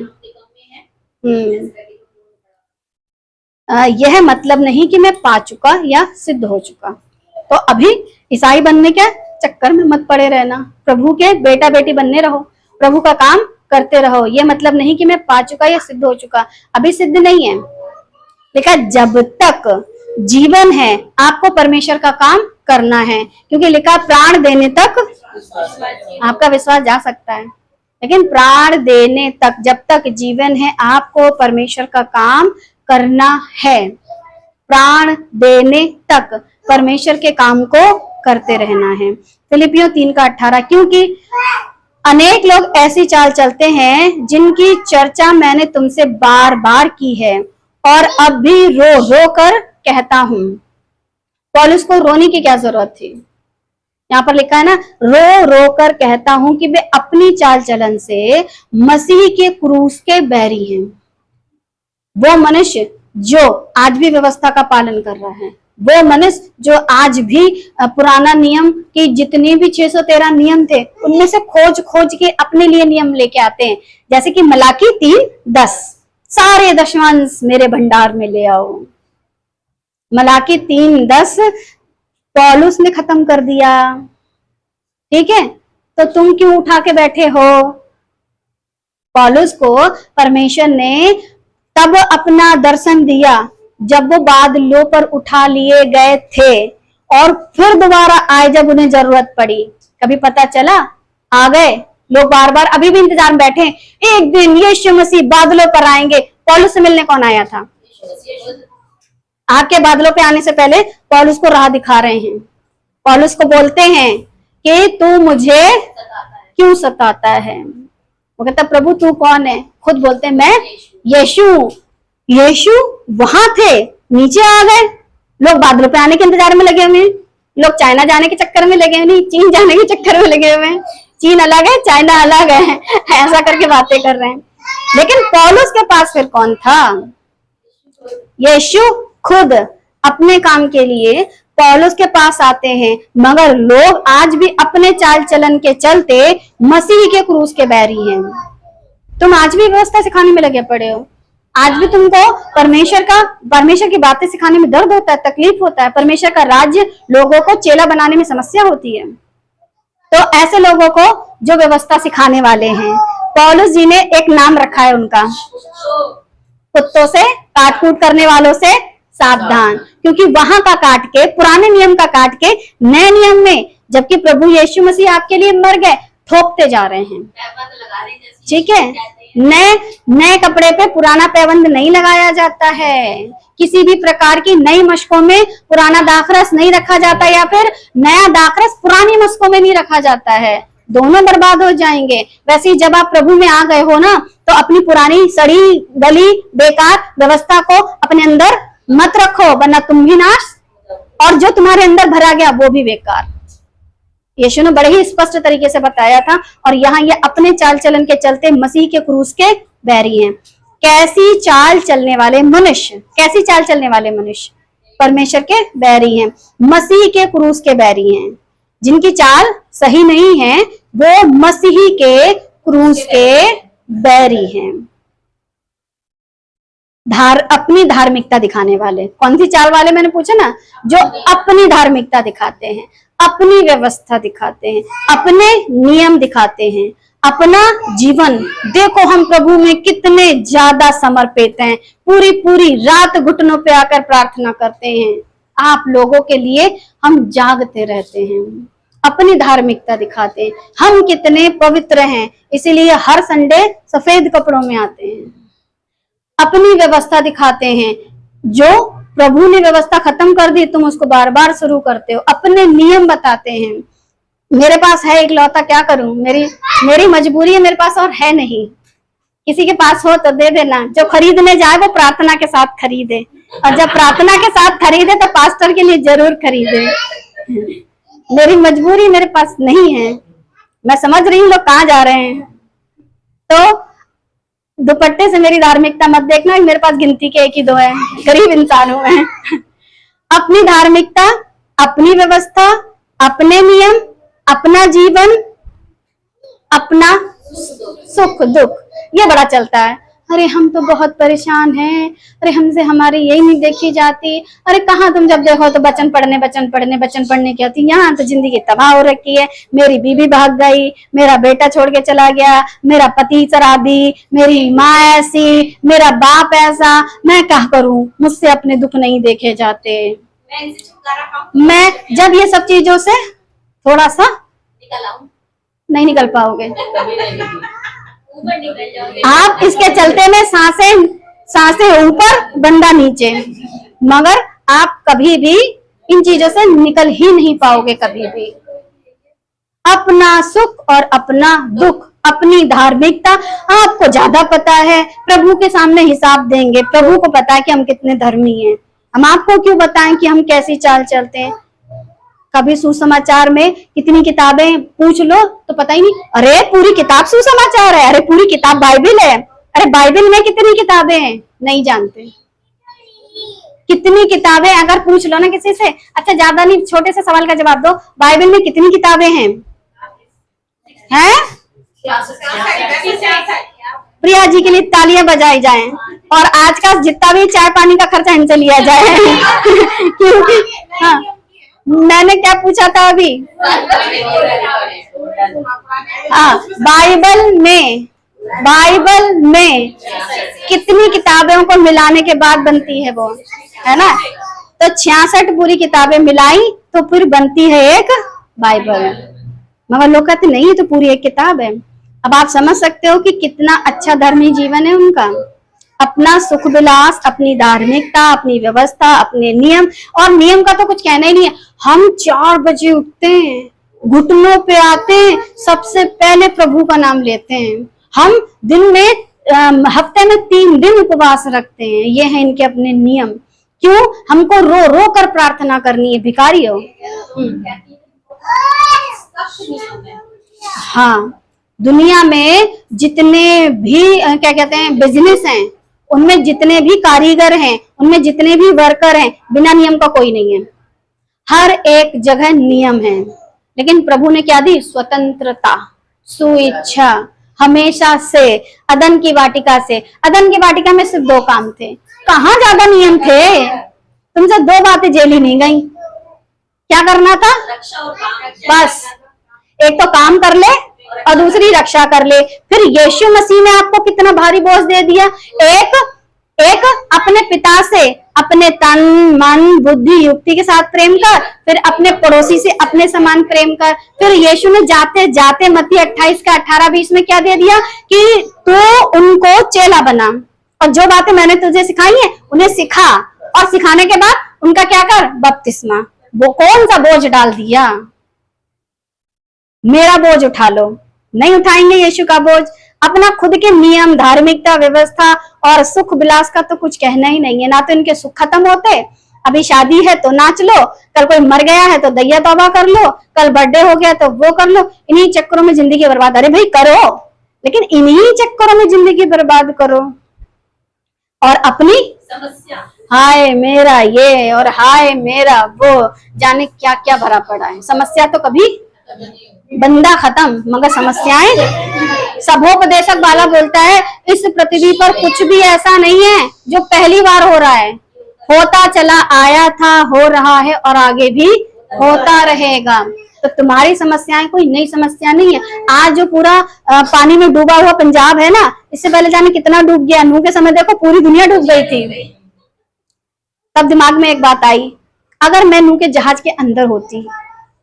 यह मतलब नहीं कि मैं पा चुका या सिद्ध हो चुका, तो अभी ईसाई बनने के चक्कर में मत पड़े रहना। प्रभु के बेटा बेटी बनने रहो, प्रभु का काम करते रहो। यह मतलब नहीं कि मैं पा चुका या सिद्ध हो चुका, अभी सिद्ध नहीं है। लेकिन जब तक जीवन है आपको परमेश्वर का काम करना है, क्योंकि लिखा प्राण देने तक आपका विश्वास जा सकता है, लेकिन प्राण देने तक, जब तक जीवन है, आपको परमेश्वर का काम करना है। प्राण देने तक परमेश्वर के काम को करते रहना है। फिलिपियों 3:18, क्योंकि अनेक लोग ऐसी चाल चलते हैं जिनकी चर्चा मैंने तुमसे बार बार की है और अब भी रो रो कर कहता हूं। पौलुस को रोने की क्या जरूरत थी? यहाँ पर लिखा है ना, रो रो कर कहता हूं कि वे अपनी चाल चलन से मसीह के क्रूस के बैरी हैं। वो मनुष्य जो आज भी व्यवस्था का पालन कर रहा है, वो मनुष्य जो आज भी पुराना नियम की जितने भी 613 नियम थे उनमें से खोज खोज के अपने लिए नियम लेके आते हैं। जैसे कि मलाकी 3:10, सारे दशमांश मेरे भंडार में ले आओ। मलाकी 3:10 पौलुस ने खत्म कर दिया, ठीक है, तो तुम क्यों उठा के बैठे हो? पौलुस को परमेश्वर ने तब अपना दर्शन दिया जब वो बादलों पर उठा लिए गए थे, और फिर दोबारा आए जब उन्हें जरूरत पड़ी। कभी पता चला आ गए लोग, बार बार अभी भी इंतजार में बैठे, एक दिन यीशु मसीह बादलों पर आएंगे। पौलुस से मिलने कौन आया था? आपके बादलों पे आने से पहले पौलुस को राह दिखा रहे हैं। पौलुस को बोलते हैं कि तू मुझे क्यों सताता है? वो कहता प्रभु तू कौन है? खुद बोलते हैं मैं यीशु। यीशु वहां थे, नीचे आ गए। लोग बादलों पे आने के इंतजार में लगे हुए हैं, लोग चाइना जाने के चक्कर में लगे हुए हैं, चीन जाने के चक्कर में लगे हुए हैं। चीन अलग है, चाइना अलग है, ऐसा करके बातें कर रहे हैं। लेकिन पौलुस के पास फिर कौन था? यीशु खुद अपने काम के लिए पौलुस के पास आते हैं, मगर लोग आज भी अपने चाल चलन के चलते मसीह के क्रूस के बैरी हैं। तुम आज भी व्यवस्था सिखाने में लगे पड़े हो, आज भी तुमको परमेश्वर की बातें सिखाने में दर्द होता है, तकलीफ होता है, परमेश्वर का राज्य लोगों को चेला बनाने में समस्या होती है। तो ऐसे लोगों को जो व्यवस्था सिखाने वाले हैं, पौलुस जी ने एक नाम रखा है उनका, कुत्तों से काट कूट करने वालों से सावधान, क्योंकि वहां का काट के, पुराने नियम का काट के नए नियम में, जबकि प्रभु यीशु मसीह आपके लिए मर गए, थोपते जा रहे हैं। ठीक है, नए कपड़े पे पुराना पैबंद नहीं लगाया जाता है, किसी भी प्रकार की नई मशकों में पुराना दाखरस नहीं रखा जाता, या फिर नया दाखरस पुरानी मशकों में नहीं रखा जाता है, दोनों बर्बाद हो जाएंगे। वैसे ही जब आप प्रभु में आ गए हो ना, तो अपनी पुरानी सड़ी गली बेकार व्यवस्था को अपने अंदर मत रखो, वरना तुम भी नाश, और जो तुम्हारे अंदर भरा गया वो भी बेकार। यीशु ने बड़े ही स्पष्ट तरीके से बताया था, और यहाँ ये अपने चाल चलन के चलते मसीह के क्रूस के बैरी हैं। कैसी चाल चलने वाले मनुष्य, कैसी चाल चलने वाले मनुष्य परमेश्वर के बैरी हैं, मसीह के क्रूस के बैरी हैं। जिनकी चाल सही नहीं है वो मसीह के क्रूस के बैरी हैं। अपनी धार्मिकता दिखाने वाले, कौन सी चाल वाले मैंने पूछा ना, जो अपनी धार्मिकता दिखाते हैं, अपनी व्यवस्था दिखाते हैं, अपने नियम दिखाते हैं, अपना जीवन देखो हम प्रभु में कितने ज्यादा समर्पित हैं, पूरी पूरी रात घुटनों पे आकर प्रार्थना करते हैं, आप लोगों के लिए हम जागते रहते हैं, अपनी धार्मिकता दिखाते हैं, हम कितने पवित्र हैं, इसीलिए हर संडे सफेद कपड़ों में आते हैं, अपनी व्यवस्था दिखाते हैं। जो प्रभु ने व्यवस्था खत्म कर दी तुम उसको बार बार शुरू करते हो, अपने नियम बताते हैं। मेरे पास है इकलौता, क्या करूं, मेरी मजबूरी है, मेरे पास और है नहीं, किसी के पास हो तो दे देना, जो खरीदने जाए वो प्रार्थना के साथ खरीदे, और जब प्रार्थना के साथ खरीदे तो पास्टर के लिए जरूर खरीदे। मेरी मजबूरी, मेरे पास नहीं है, मैं समझ रही हूँ लोग कहाँ जा रहे हैं, तो दुपट्टे से मेरी धार्मिकता मत देखना, मेरे पास गिनती के एक ही दो है, गरीब इंसान हूं मैं। अपनी धार्मिकता, अपनी व्यवस्था, अपने नियम, अपना जीवन, अपना सुख दुख, ये बड़ा चलता है। अरे हम तो बहुत परेशान हैं, अरे हमसे हमारी यही नहीं देखी जाती, अरे कहाँ तुम जब देखो तो बचन पढ़ने की आती, यहाँ तो जिंदगी तबाह हो रखी है, मेरी बीवी भाग गई, मेरा बेटा छोड़ के चला गया, मेरा पति शराबी, मेरी माँ ऐसी, मेरा बाप ऐसा, मैं क्या करूं, मुझसे अपने दुख नहीं देखे जाते। मैं जब ये सब चीजों से थोड़ा सा नहीं निकल पाओगे आप, इसके चलते में सांसें ऊपर बंदा नीचे, मगर आप कभी भी इन चीजों से निकल ही नहीं पाओगे कभी भी। अपना सुख और अपना दुख, अपनी धार्मिकता आपको ज्यादा पता है, प्रभु के सामने हिसाब देंगे, प्रभु को पता है कि हम कितने धर्मी हैं, हम आपको क्यों बताएं कि हम कैसी चाल चलते हैं। कभी सुसमाचार में कितनी किताबें पूछ लो तो पता ही नहीं, अरे पूरी किताब सुसमाचार है, अरे पूरी किताब बाइबिल है, अरे बाइबिल में कितनी किताबें हैं, नहीं जानते कितनी किताबें। अगर पूछ लो ना किसी से, अच्छा ज्यादा नहीं, छोटे से सवाल का जवाब दो, बाइबिल में कितनी किताबें हैं? प्रिया जी के लिए तालियां बजाई जाएं, और आज का जितना भी चाय पानी का खर्चा इनसे लिया जाए क्योंकि हाँ, मैंने क्या पूछा था अभी, हाँ, बाइबल में कितनी किताबों को मिलाने के बाद बनती है वो, है ना, तो 66 पूरी किताबें मिलाई तो फिर बनती है एक बाइबल, मगर लोग कहते नहीं ये तो पूरी एक किताब है। अब आप समझ सकते हो कि कितना अच्छा धर्मी जीवन है उनका, अपना सुख विलास, अपनी धार्मिकता, अपनी व्यवस्था, अपने नियम, और नियम का तो कुछ कहना ही नहीं है। हम 4 बजे उठते हैं, घुटनों पे आते हैं, सबसे पहले प्रभु का नाम लेते हैं, हम दिन में हफ्ते में 3 दिन उपवास रखते हैं, ये है इनके अपने नियम। क्यों? हमको रो रो कर प्रार्थना करनी है, भिखारी हो। हाँ, दुनिया में जितने भी क्या कहते हैं बिजनेस हैं, उनमें जितने भी कारीगर हैं, उनमें जितने भी वर्कर हैं, बिना नियम का कोई नहीं है। हर एक जगह नियम है, लेकिन प्रभु ने क्या दी? स्वतंत्रता, सुइच्छा, हमेशा से। अदन की वाटिका से, अदन की वाटिका में सिर्फ 2 काम थे, कहाँ ज्यादा नियम थे? तुमसे 2 बातें झेली नहीं गई। क्या करना था? बस एक तो काम कर ले और दूसरी रक्षा कर ले। फिर यीशु मसीह ने आपको कितना भारी बोझ दे दिया। एक अपने पिता से अपने तन मन बुद्धि युक्ति के साथ प्रेम कर, फिर अपने पड़ोसी से अपने समान प्रेम कर। फिर यीशु ने जाते जाते मत्ती 28 का 18-20 में क्या दे दिया कि तू उनको चेला बना, और जो बातें मैंने तुझे सिखाई है उन्हें सिखा, और सिखाने के बाद उनका क्या कर? बपतिस्मा। वो कौन सा बोझ डाल दिया? मेरा बोझ उठा लो। नहीं उठाएंगे यीशु का बोझ। अपना खुद के नियम, धार्मिकता, व्यवस्था और सुख विलास का तो कुछ कहना ही नहीं है। ना तो इनके सुख खत्म होते। अभी शादी है तो नाच लो, कल कोई मर गया है तो दैया तौबा कर लो, कल बर्थडे हो गया तो वो कर लो। इन्हीं चक्करों में जिंदगी बर्बाद। अरे भाई करो, लेकिन इन्हीं चक्करों में जिंदगी बर्बाद करो। और अपनी समस्या, हाय मेरा ये और हाय मेरा वो, जाने क्या क्या भरा पड़ा है। समस्या तो कभी बंदा खत्म, मगर समस्याएं। सभोपदेशक बाला बोलता है इस पृथ्वी पर कुछ भी ऐसा नहीं है जो पहली बार हो रहा है। होता चला आया था, हो रहा है और आगे भी होता रहेगा। तो तुम्हारी समस्याएं कोई नई समस्या नहीं है। आज जो पूरा पानी में डूबा हुआ पंजाब है ना, इससे पहले जाने कितना डूब गया। नूह के समय देखो पूरी दुनिया डूब गई थी। तब दिमाग में एक बात आई, अगर मैं नूह के जहाज के अंदर होती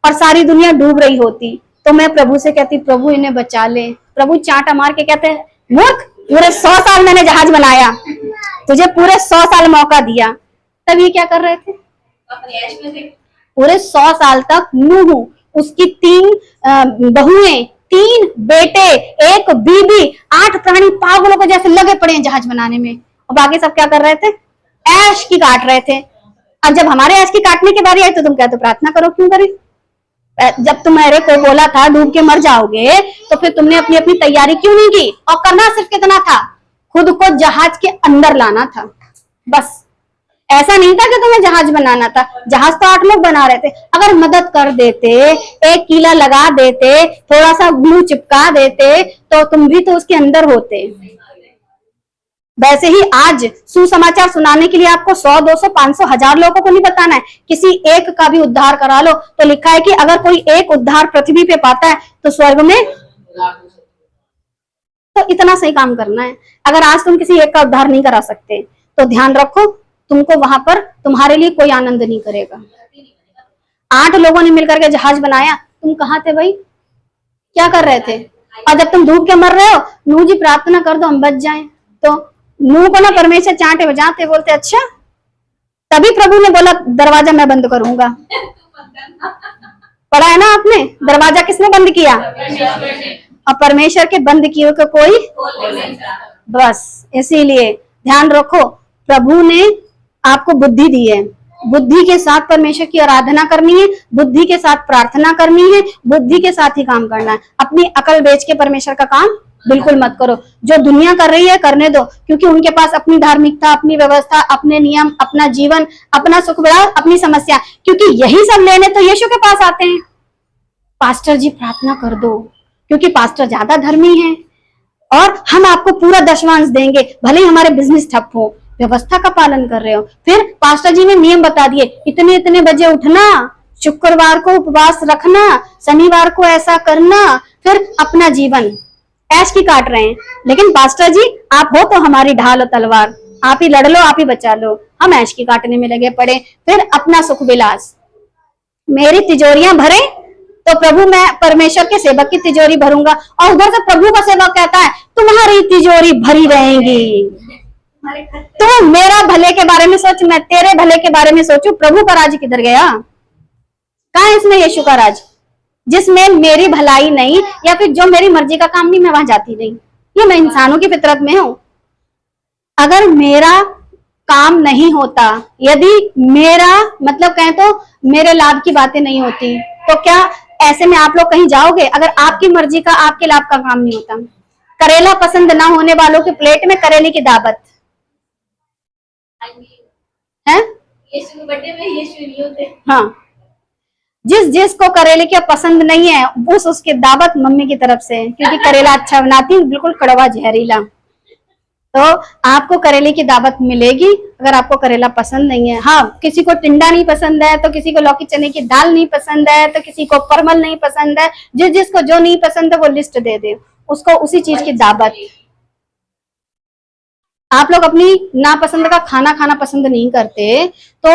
और सारी दुनिया डूब रही होती तो मैं प्रभु से कहती प्रभु इन्हें बचा ले। प्रभु चांटा मार के कहते हैं मूर्ख, पूरे 100 साल मैंने जहाज बनाया, तुझे पूरे 100 साल मौका दिया। तब ये क्या कर रहे थे? पूरे 100 साल तक नूह, उसकी 3 बहुएं, 3 बेटे, 1 बीबी, 8 प्राणी पागलों को जैसे लगे पड़े हैं जहाज बनाने में, और बाकी सब क्या कर रहे थे? ऐश की काट रहे थे। अब जब हमारे ऐश की काटने की बारी आई तो तुम कहते प्रार्थना करो। क्यों करी? जब तुम्हारे को बोला था डूब के मर जाओगे तो फिर तुमने अपनी अपनी तैयारी क्यों नहीं की? और करना सिर्फ कितना था? खुद को जहाज के अंदर लाना था। बस ऐसा नहीं था कि तुम्हें जहाज बनाना था। जहाज तो 8 लोग बना रहे थे। अगर मदद कर देते, एक कीला लगा देते, थोड़ा सा ग्लू चिपका देते तो तुम भी तो उसके अंदर होते। वैसे ही आज सुसमाचार सुनाने के लिए आपको 100, 200, 500, 1000 लोगों को नहीं बताना है, किसी एक का भी उद्धार करा लो। तो लिखा है कि अगर कोई एक उद्धार पृथ्वी पे पाता है तो स्वर्ग में, तो इतना सही काम करना है। अगर आज तुम किसी एक का उद्धार नहीं करा सकते तो ध्यान रखो, तुमको वहां पर तुम्हारे लिए कोई आनंद नहीं करेगा। 8 लोगों ने मिलकर के जहाज बनाया, तुम कहाँ थे भाई? क्या कर रहे थे? और जब तुम डूब के मर रहे हो, नूह जी प्रार्थना कर दो हम बच जाएं, तो नूह को ना परमेश्वर चांटे बजाते, बोलते अच्छा। तभी प्रभु ने बोला दरवाजा मैं बंद करूंगा। पढ़ा है ना आपने? दरवाजा किसने बंद किया? और परमेश्वर के बंद किए को कोई, बस इसीलिए ध्यान रखो, प्रभु ने आपको बुद्धि दी है। बुद्धि के साथ परमेश्वर की आराधना करनी है, बुद्धि के साथ प्रार्थना करनी है, बुद्धि के साथ ही काम करना है। अपनी अकल बेच के परमेश्वर का काम बिल्कुल मत करो। जो दुनिया कर रही है करने दो, क्योंकि उनके पास अपनी धार्मिकता, अपनी व्यवस्था, अपने नियम, अपना जीवन, अपना सुख विलास, अपनी समस्या, क्योंकि यही सब लेने तो यीशु के पास आते हैं। पास्टर जी प्रार्थना कर दो, क्योंकि पास्टर ज्यादा धर्मी है और हम आपको पूरा दशमांश देंगे, भले ही हमारे बिजनेस ठप हो, व्यवस्था का पालन कर रहे हो। फिर पास्टर जी ने नियम बता दिए, इतने इतने बजे उठना, शुक्रवार को उपवास रखना, शनिवार को ऐसा करना, फिर अपना जीवन ऐश की काट रहे हैं। लेकिन पास्टर जी आप हो तो हमारी ढाल और तलवार, आप ही लड़ लो, आप ही बचा लो। हम ऐश की काटने में लगे पड़े। फिर अपना सुख विलास, मेरी तिजोरियां भरे तो प्रभु मैं परमेश्वर के सेवक की तिजोरी भरूंगा, और उधर से प्रभु का सेवक कहता है तुम्हारी तिजोरी भरी रहेंगी। तू मेरा भले के बारे में सोच, मैं तेरे भले के बारे में सोचू। प्रभु का राज किधर गया? कहाँ है इसमें यीशु का राज? जिसमें मेरी भलाई नहीं या फिर जो मेरी मर्जी का काम नहीं, मैं वहां जाती नहीं। ये मैं इंसानों की फितरत में हूं। अगर मेरा काम नहीं होता, यदि मेरा मतलब कहें तो मेरे लाभ की बातें नहीं होती, तो क्या ऐसे में आप लोग कहीं जाओगे? अगर आपकी मर्जी का, आपके लाभ का काम नहीं होता। करेला पसंद ना होने वालों के प्लेट में करेले की दावत है। यीशु के बर्थडे में यीशु नहीं होते। हाँ, जिस जिसको करेले की पसंद नहीं है उसकी दावत मम्मी की तरफ से, क्योंकि करेला अच्छा बनाती हूँ, बिल्कुल कड़वा जहरीला। तो आपको करेले की दावत मिलेगी अगर आपको करेला पसंद नहीं है। हाँ, किसी को टिंडा नहीं पसंद है, तो किसी को लौकी चने की दाल नहीं पसंद है, तो किसी को परमल नहीं पसंद है। जिस जिसको जो नहीं पसंद है वो लिस्ट दे दे, उसको उसी चीज की दावत। आप लोग अपनी नापसंद का खाना खाना पसंद नहीं करते, तो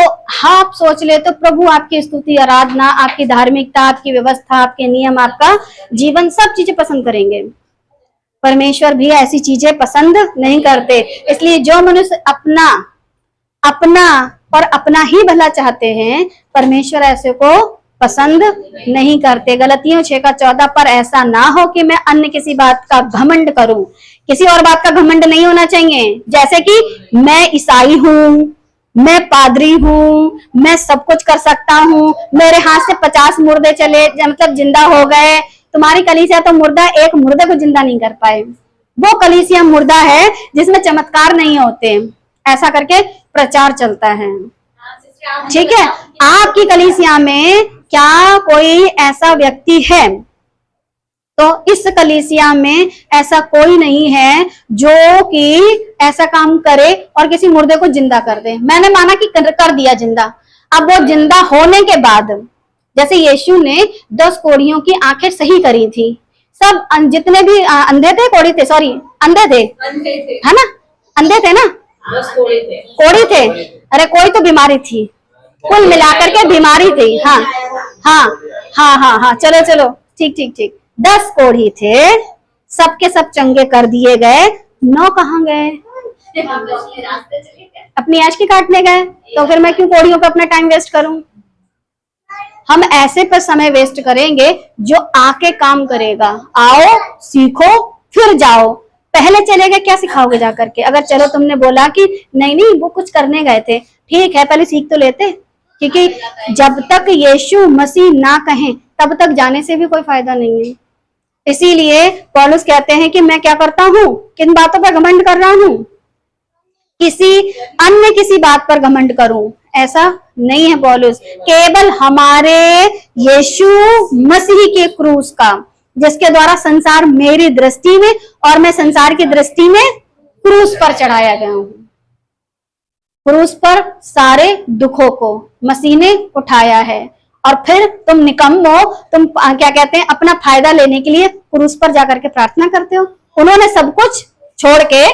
आप सोच ले तो प्रभु आपकी स्तुति, आराधना, आपकी धार्मिकता, आपकी व्यवस्था, आपके नियम, आपका जीवन, सब चीजें पसंद करेंगे। परमेश्वर भी ऐसी चीजें पसंद नहीं करते। इसलिए जो मनुष्य अपना अपना और अपना ही भला चाहते हैं, परमेश्वर ऐसे को पसंद नहीं करते। गलतियों 6:14 पर ऐसा ना हो कि मैं अन्य किसी बात का घमंड करूं। किसी और बात का घमंड नहीं होना चाहिए, जैसे कि मैं ईसाई हूं, मैं पादरी हूँ, मैं सब कुछ कर सकता हूँ, मेरे हाथ से 50 मुर्दे चले मतलब जिंदा हो गए। तुम्हारी कलीसिया तो मुर्दा, एक मुर्दे को जिंदा नहीं कर पाए। वो कलीसिया मुर्दा है जिसमें चमत्कार नहीं होते, ऐसा करके प्रचार चलता है। ठीक है, आपकी कलीसिया में क्या कोई ऐसा व्यक्ति है? तो इस कलीसिया में ऐसा कोई नहीं है जो कि ऐसा काम करे और किसी मुर्दे को जिंदा कर दे। मैंने माना कि कर दिया जिंदा, अब वो जिंदा होने के बाद, जैसे यीशु ने 10 कोढ़ियों की आंखें सही करी थी, सब जितने भी अंधे थे, कोढ़ी थे, सॉरी अंधे थे, है ना, अंधे थे ना, 10 कोढ़ी थे, अरे कोई तो बीमारी थी, कुल मिलाकर के बीमारी थी। हाँ हाँ हाँ हाँ हाँ, चलो चलो, ठीक ठीक ठीक, 10 कोढ़ी थे, सबके सब चंगे कर दिए गए। 9 कहाँ गए? अपनी ऐश की काटने गए। तो फिर मैं क्यों कोढ़ियों पे अपना टाइम वेस्ट करूं? हम ऐसे पर समय वेस्ट करेंगे जो आके काम करेगा। आओ सीखो फिर जाओ, पहले चले गए क्या सिखाओगे जाकर के? अगर चलो तुमने बोला कि नहीं नहीं वो कुछ करने गए थे, ठीक है पहले सीख तो लेते, क्योंकि जब तक यीशु मसीह ना कहें तब तक जाने से भी कोई फायदा नहीं है। इसीलिए पौलुस कहते हैं कि मैं क्या करता हूँ, किन बातों पर घमंड कर रहा हूँ? किसी बात पर घमंड करूं, ऐसा नहीं है पौलुस, केवल हमारे यीशु मसीह के क्रूस का, जिसके द्वारा संसार मेरी दृष्टि में और मैं संसार की दृष्टि में क्रूस पर चढ़ाया गया हूं। क्रूस पर सारे दुखों को मसीह ने उठाया है, और फिर तुम निकम्मो, तुम क्या कहते हैं, अपना फायदा लेने के लिए क्रूस पर जाकर के प्रार्थना करते हो। उन्होंने सब कुछ छोड़ के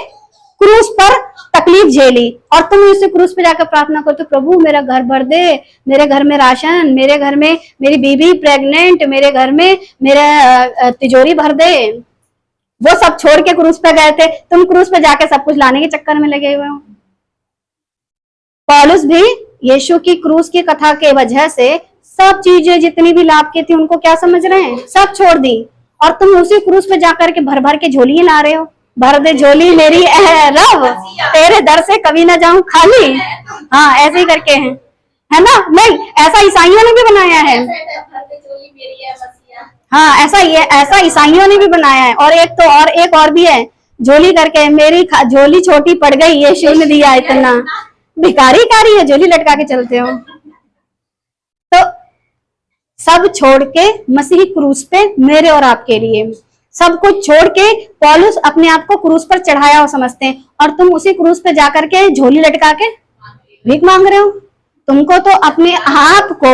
क्रूस पर तकलीफ झेली, और तुम उससे क्रूस पे जाकर प्रार्थना करते, प्रभु मेरा घर भर दे, मेरे घर में राशन, मेरे घर में मेरी बीबी प्रेग्नेंट, मेरे घर में मेरा तिजोरी भर दे। वो सब छोड़ के क्रूस पे गए थे, तुम क्रूस पे जाके सब कुछ लाने के चक्कर में लगे हुए हो। पौलुस भी यीशु की क्रूस की कथा के वजह से सब चीजें जितनी भी लाभ की थी उनको क्या समझ रहे हैं, सब छोड़ दी, और तुम उसी क्रूस पे जाकर के भर भर के झोली ला रहे हो। भर दे झोली मेरी रब, तेरे दर से कभी ना जाऊं खाली। हाँ ऐसे ही करके है ना? नहीं, ऐसा ईसाइयों ने भी बनाया है। हाँ ऐसा ईसाइयों ने भी बनाया है। और एक और भी है, झोली करके मेरी झोली छोटी पड़ गई, यीशु ने दिया इतना। भिखारी कारी है, झोली लटका के चलते हो। तो सब छोड़ के मसीह क्रूस पे मेरे और आपके लिए सब कुछ छोड़ के पौलुस अपने आप को क्रूस पर चढ़ाया हो समझते हैं, और तुम उसी क्रूस पे जाकर के झोली लटका के भीख मांग रहे हो। तुमको तो अपने आप को,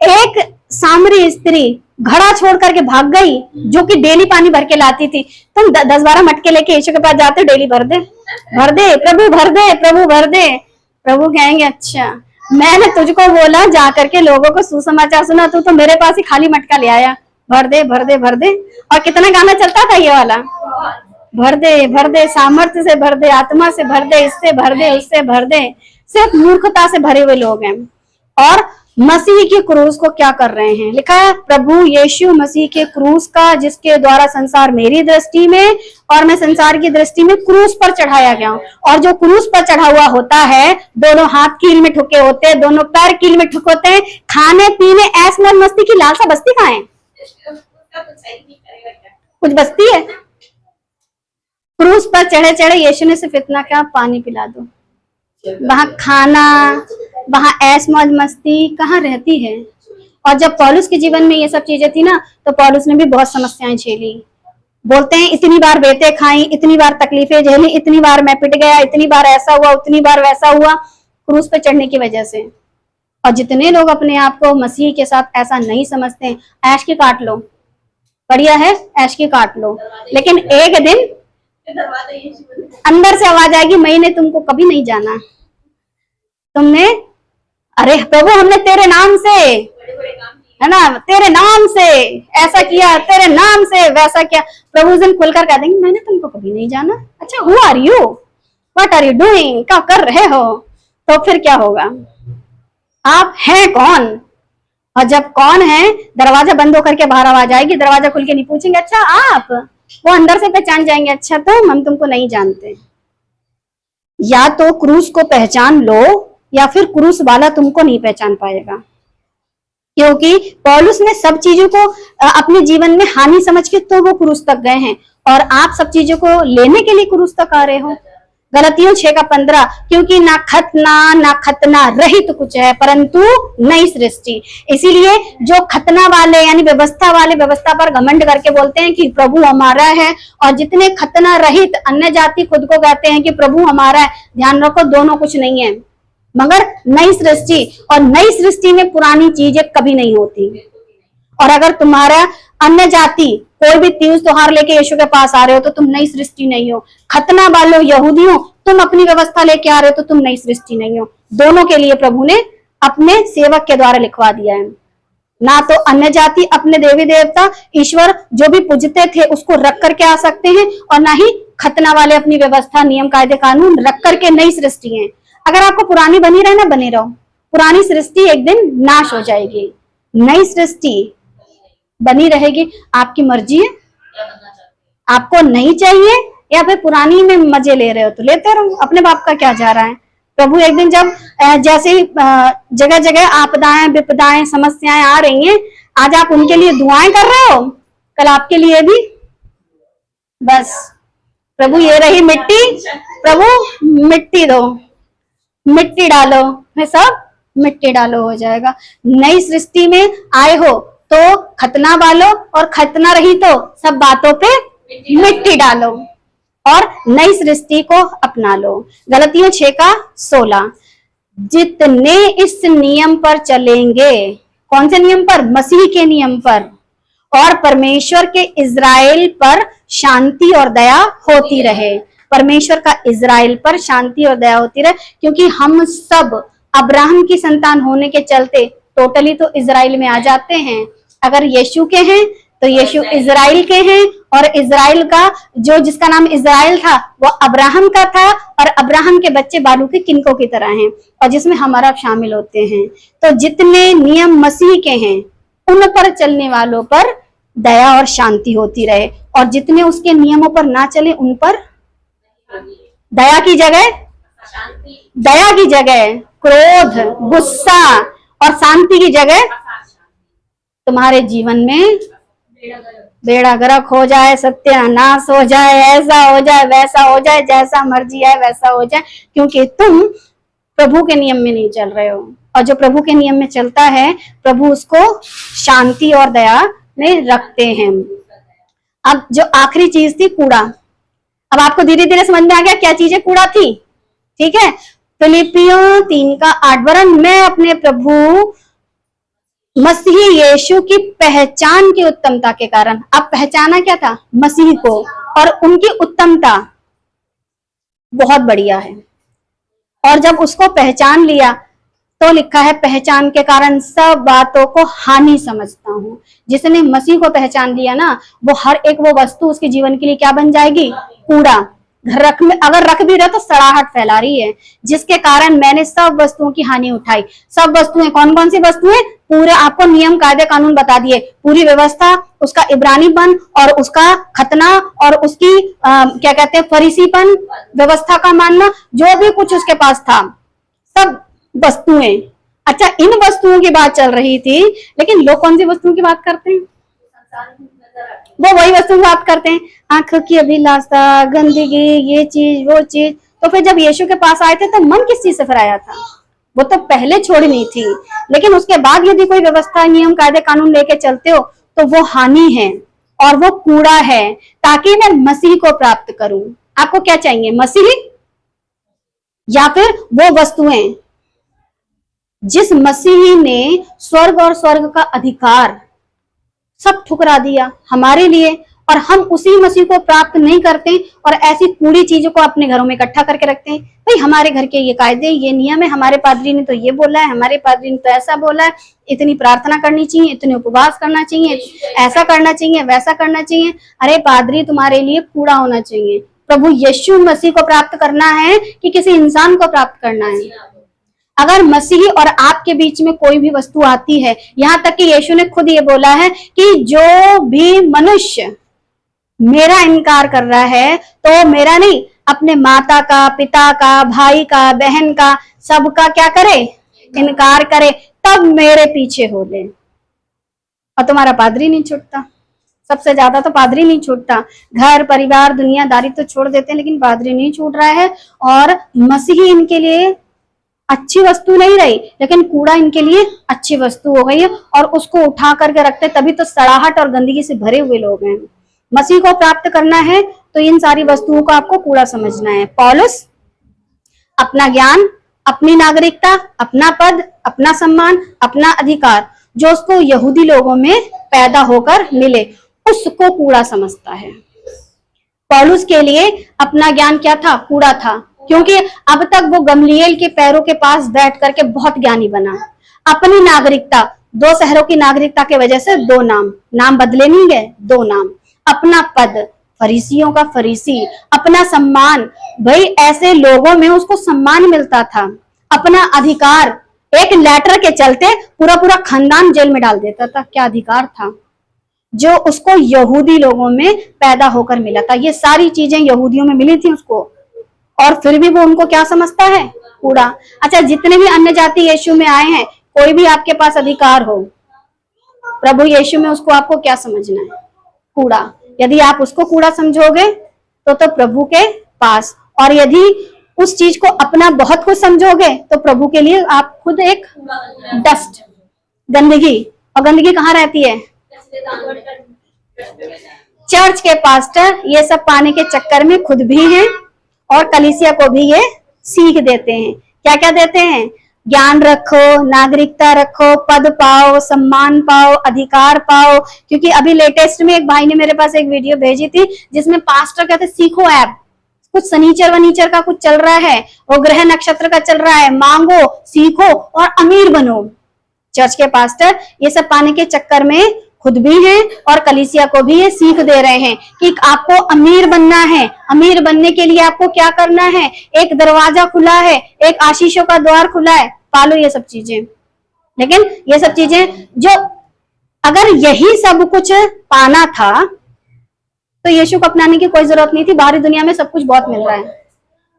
एक सामरी स्त्री घड़ा छोड़ करके भाग गई जो कि डेली पानी भर के लाती थी, तुम 10-12 मटके लेके यीशु के पास जाते हो, डेली भर दे प्रभु, भर दे प्रभु, भर दे। प्रभु कहेंगे अच्छा मैंने तुझको बोला जा करके लोगों को सुसमाचार सुना, तू तो मेरे पास ही खाली मटका ले आया, भर दे भर दे भर दे। और कितना गाना चलता था ये वाला, भर दे सामर्थ्य से भर दे, आत्मा से भर दे, इससे भर दे, उससे भर दे। सिर्फ मूर्खता से भरे हुए लोग हैं। और मसीह के क्रूस को क्या कर रहे हैं? लिखा है प्रभु यीशु मसीह के क्रूस का, जिसके द्वारा संसार मेरी दृष्टि में और मैं संसार की दृष्टि में क्रूस पर चढ़ाया गया हूं। और जो क्रूस पर चढ़ा हुआ होता है, दोनों हाथ कील में ठुके होते हैं, दोनों पैर कील में ठुके होते हैं, खाने पीने ऐश मौज मस्ती की लालसा बस्ती कहाँ है? कुछ बस्ती है? क्रूस पर चढ़े चढ़े यीशु ने सिर्फ इतना क्या, पानी पिला दो। वहां खाना, वहां ऐश मौज मस्ती कहाँ रहती है? और जब पौलुस के जीवन में ये सब चीजें थी ना, तो पौलुस ने भी बहुत समस्याएं झेली। बोलते हैं इतनी बार बेटे खाई, इतनी बार तकलीफें झेली, इतनी बार मैं पिट गया, इतनी बार ऐसा हुआ, उतनी बार वैसा हुआ, क्रूस पे चढ़ने की वजह से। और जितने लोग अपने आप को मसीह के साथ ऐसा नहीं समझते हैं, ऐश की काट लो, बढ़िया है, ऐश की काट लो, लेकिन एक दिन अंदर से आवाज आएगी, मैंने तुमको कभी नहीं जाना, तुमने, अरे प्रभु हमने तेरे नाम से, है ना, तेरे नाम से ऐसा किया, तेरे नाम से वैसा किया। प्रभु उस दिन खुलकर कह देंगे मैंने तुमको कभी नहीं जाना। अच्छा, who are you, what are you doing, क्या कर रहे हो? तो फिर क्या होगा, आप हैं कौन? और जब कौन है, दरवाजा बंद होकर के बाहर आवाज आएगी, दरवाजा खुल के नहीं पूछेंगे अच्छा आप, वो अंदर से पहचान जाएंगे, अच्छा तो हम तुमको नहीं जानते। या तो क्रूस को पहचान लो, या फिर क्रूस वाला तुमको नहीं पहचान पाएगा। क्योंकि पौलुस ने सब चीजों को अपने जीवन में हानि समझ के तो वो क्रूस तक गए हैं, और आप सब चीजों को लेने के लिए क्रूस तक आ रहे हो। गलतियों 6:15, क्योंकि ना खतना रहित तो कुछ है, परंतु नई सृष्टि। इसीलिए जो खतना वाले यानी व्यवस्था वाले व्यवस्था पर घमंड करके बोलते हैं कि प्रभु हमारा है, और जितने खतना रहित अन्य जाति खुद को कहते हैं कि प्रभु हमारा है, ध्यान रखो दोनों कुछ नहीं है, मगर नई सृष्टि। और नई सृष्टि में पुरानी चीजें कभी नहीं होती। और अगर तुम्हारा अन्य जाति कोई भी तीज त्योहार लेके यीशु के पास आ रहे हो तो तुम नई सृष्टि नहीं हो। खतना वालों यहूदियों तुम अपनी व्यवस्था लेके आ रहे हो तो तुम नई सृष्टि नहीं हो। दोनों के लिए प्रभु ने अपने सेवक के द्वारा लिखवा दिया है। ना तो अन्य जाति अपने देवी देवता ईश्वर जो भी पूजते थे उसको रख करके आ सकते हैं, और ना ही खतना वाले अपनी व्यवस्था नियम कायदे कानून रख करके नई सृष्टि है। अगर आपको पुरानी बनी रहे ना, बने रहो, पुरानी सृष्टि एक दिन नाश हो जाएगी, नई सृष्टि बनी रहेगी। आपकी मर्जी है, आपको नहीं चाहिए या फिर पुरानी में मजे ले रहे हो तो लेते रहो, अपने बाप का क्या जा रहा है। प्रभु एक दिन जब जैसे जगह जगह आपदाएं विपदाएं समस्याएं आ रही हैं, आज आप उनके लिए दुआएं कर रहे हो, कल आपके लिए भी बस प्रभु ये रही मिट्टी, प्रभु मिट्टी दो, मिट्टी डालो, मैं सब मिट्टी डालो हो जाएगा। नई सृष्टि में आए हो तो खतना वालो और खतना रही तो सब बातों पे मिट्टी डालो और नई सृष्टि को अपना लो। गलतियों 6:16, जितने इस नियम पर चलेंगे, कौन से नियम पर? मसीह के नियम पर, और परमेश्वर के इज़राइल पर शांति और दया होती रहे। परमेश्वर का इज़राइल पर शांति और दया होती रहे, क्योंकि हम सब अब्राहम की संतान होने के चलते टोटली तो इज़राइल में आ जाते हैं। अगर यीशु के हैं तो यीशु इज़राइल के हैं, और इज़राइल का जो जिसका नाम इज़राइल था वो अब्राहम का था, और अब्राहम के बच्चे बालू के किनकों की तरह हैं, और जिसमें हमारा शामिल होते हैं। तो जितने नियम मसीह के हैं उन पर चलने वालों पर दया और शांति होती रहे, और जितने उसके नियमों पर ना चले उन पर दया की जगह क्रोध, गुस्सा, और शांति की जगह तुम्हारे जीवन में बेड़ा गर्क हो जाए, सत्यानाश हो जाए, ऐसा हो जाए, वैसा हो जाए, जैसा मर्जी है वैसा हो जाए, क्योंकि तुम प्रभु के नियम में नहीं चल रहे हो। और जो प्रभु के नियम में चलता है प्रभु उसको शांति और दया में रखते हैं। अब जो आखिरी चीज थी कूड़ा, अब आपको धीरे धीरे समझ में आ गया क्या चीजें कूड़ा थी, ठीक है। फिलिपियों 3:8, वरन मैं अपने प्रभु मसीह यीशु की पहचान की उत्तमता के कारण। अब पहचाना क्या था? मसीह को, और उनकी उत्तमता बहुत बढ़िया है। और जब उसको पहचान लिया तो लिखा है पहचान के कारण सब बातों को हानि समझता हूं। जिसने मसीह को पहचान लिया ना, वो हर एक वो वस्तु उसके जीवन के लिए क्या बन जाएगी? कूड़ा। घर रख में अगर रख भी रहे तो सड़ाहट फैला रही है, जिसके कारण मैंने सब वस्तुओं की हानि उठाई। सब वस्तुएं कौन कौन सी वस्तुएं? पूरे आपको नियम कायदे कानून बता दिए, पूरी व्यवस्था, उसका इब्रानीपन और उसका खतना और उसकी क्या कहते हैं फरीसीपन, व्यवस्था का मानना, जो भी कुछ उसके पास था, सब वस्तुएं। अच्छा, इन वस्तुओं की बात चल रही थी, लेकिन लोग कौन सी वस्तुओं की बात करते हैं? वो वही वस्तु की बात करते हैं, आंखों की अभिलाषा, गंदगी, ये चीज वो चीज। तो फिर जब यीशु के पास आए थे तो मन किस चीज से फिर आया था? वो तो पहले छोड़नी थी, लेकिन उसके बाद यदि कोई व्यवस्था, नियम, कायदे, कानून लेके चलते हो तो वो हानि है और वो कूड़ा है, ताकि मैं मसीह को प्राप्त करूं। आपको क्या चाहिए, मसीह या फिर वो वस्तुएं? जिस मसीही ने स्वर्ग और स्वर्ग का अधिकार सब ठुकरा दिया हमारे लिए, और हम उसी मसीह को प्राप्त नहीं करते और ऐसी कूड़ी चीजों को अपने घरों में इकट्ठा करके रखते हैं। भाई हमारे घर के ये कायदे, ये नियम है, हमारे पादरी ने तो ये बोला है, हमारे पादरी ने तो ऐसा बोला है, इतनी प्रार्थना करनी चाहिए, इतने उपवास करना चाहिए, ऐसा करना चाहिए, वैसा करना चाहिए। अरे पादरी तुम्हारे लिए कूड़ा होना चाहिए। प्रभु यीशु मसीह को प्राप्त करना है कि किसी इंसान को प्राप्त करना है? अगर मसीह और आपके बीच में कोई भी वस्तु आती है, यहाँ तक कि यीशु ने खुद ये बोला है कि जो भी मनुष्य मेरा इनकार कर रहा है, तो मेरा नहीं, अपने माता का, पिता का, भाई का, बहन का, सबका क्या करे, इनकार करे, तब मेरे पीछे हो ले। और तुम्हारा पादरी नहीं छूटता, सबसे ज्यादा तो पादरी नहीं छूटता। घर परिवार दुनियादारी तो छोड़ देते हैं, लेकिन पादरी नहीं छूट रहा है। और मसीह इनके लिए अच्छी वस्तु नहीं रही, लेकिन कूड़ा इनके लिए अच्छी वस्तु हो गई है, और उसको उठा करके रखते, तभी तो सड़ाहट और गंदगी से भरे हुए लोग हैं। मसीह को प्राप्त करना है तो इन सारी वस्तुओं को आपको कूड़ा समझना है। पौलुस अपना ज्ञान, अपनी नागरिकता, अपना पद, अपना सम्मान, अपना अधिकार, जो उसको यहूदी लोगों में पैदा होकर मिले, उसको कूड़ा समझता है। पौलुस के लिए अपना ज्ञान क्या था, कूड़ा था, क्योंकि अब तक वो गमलीएल के पैरों के पास बैठ करके बहुत ज्ञानी बना। अपनी नागरिकता, 2 शहरों की नागरिकता के वजह से 2 नाम बदले नहीं गए, 2 नाम। अपना पद, फरीसियों का फरीसी। अपना सम्मान, भाई ऐसे लोगों में उसको सम्मान मिलता था। अपना अधिकार, एक लेटर के चलते पूरा पूरा खानदान जेल में डाल देता था। क्या अधिकार था जो उसको यहूदी लोगों में पैदा होकर मिला था। ये सारी चीजें यहूदियों में मिली थी उसको, और फिर भी वो उनको क्या समझता है, कूड़ा। अच्छा, जितने भी अन्य जाति यीशु में आए हैं, कोई भी आपके पास अधिकार हो, प्रभु यीशु में उसको आपको क्या समझना है, कूड़ा। यदि आप उसको कूड़ा समझोगे तो प्रभु के पास, और यदि उस चीज को अपना बहुत कुछ समझोगे तो प्रभु के लिए आप खुद एक डस्ट, गंदगी। और गंदगी कहाँ रहती है, चर्च के पास्टर ये सब पाने के चक्कर में खुद भी हैं, और कलीसिया को भी ये सीख देते हैं। क्या क्या देते हैं, ज्ञान रखो, नागरिकता रखो, पद पाओ, सम्मान पाओ, अधिकार पाओ। क्योंकि अभी लेटेस्ट में एक भाई ने मेरे पास एक वीडियो भेजी थी, जिसमें पास्टर कहते सीखो ऐप, कुछ शनिचर वनीचर का कुछ चल रहा है, वो ग्रह नक्षत्र का चल रहा है, मांगो, सीखो और अमीर बनो। चर्च के पास्टर ये सब पाने के चक्कर में खुद भी हैं, और कलीसिया को भी ये सीख दे रहे हैं कि आपको अमीर बनना है। अमीर बनने के लिए आपको क्या करना है, एक दरवाजा खुला है, एक आशीषों का द्वार खुला है, पालो ये सब चीजें। लेकिन ये सब चीजें जो, अगर यही सब कुछ पाना था तो यीशु को अपनाने की कोई जरूरत नहीं थी। बाहरी दुनिया में सब कुछ बहुत मिल रहा है।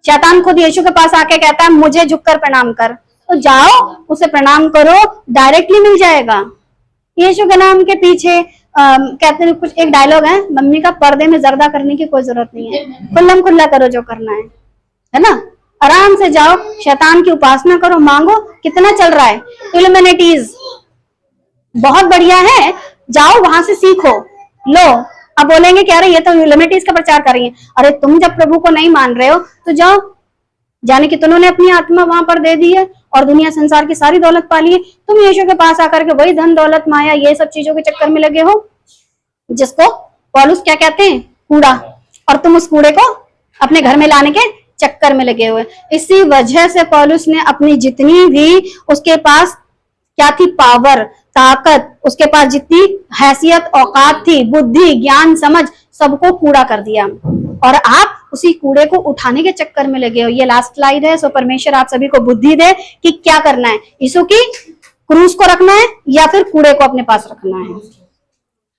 शैतान खुद यीशु के पास आके कहता है मुझे झुककर प्रणाम कर, तो जाओ उसे प्रणाम करो, डायरेक्टली मिल जाएगा। यीशु के नाम के पीछे कहते हैं, कुछ एक डायलॉग है, मम्मी का, पर्दे में जर्दा करने की कोई जरूरत नहीं है, खुल्लम खुल्ला करो जो करना है ना। आराम से जाओ, शैतान की उपासना करो, मांगो। कितना चल रहा है, इल्यूमिनेटीज बहुत बढ़िया है, जाओ वहां से सीखो, लो। अब बोलेंगे क्या, अरे ये तो इल्यूमिनेटीज का प्रचार कर रही है। अरे तुम जब प्रभु को नहीं मान रहे हो तो जाओ, जाने कि तुमने अपनी आत्मा वहां पर दे दी है और दुनिया संसार की सारी दौलत पा ली है। तुम यीशु के पास आकर के वही धन दौलत माया ये सब चीजों के चक्कर में लगे हो, जिसको पौलुस क्या कहते हैं, कूड़ा। और तुम उस कूड़े को अपने घर में लाने के चक्कर में लगे हुए। इसी वजह से पौलुस ने अपनी जितनी भी उसके पास क्या थी, पावर, ताकत, उसके पास जितनी हैसियत, औकात थी, बुद्धि, ज्ञान, समझ, सबको कूड़ा कर दिया। और आप उसी कूड़े को उठाने के चक्कर में लगे हो। ये लास्ट स्लाइड है। सो परमेश्वर आप सभी को बुद्धि दे कि क्या करना है, यीशु की क्रूस को रखना है या फिर कूड़े को अपने पास रखना है।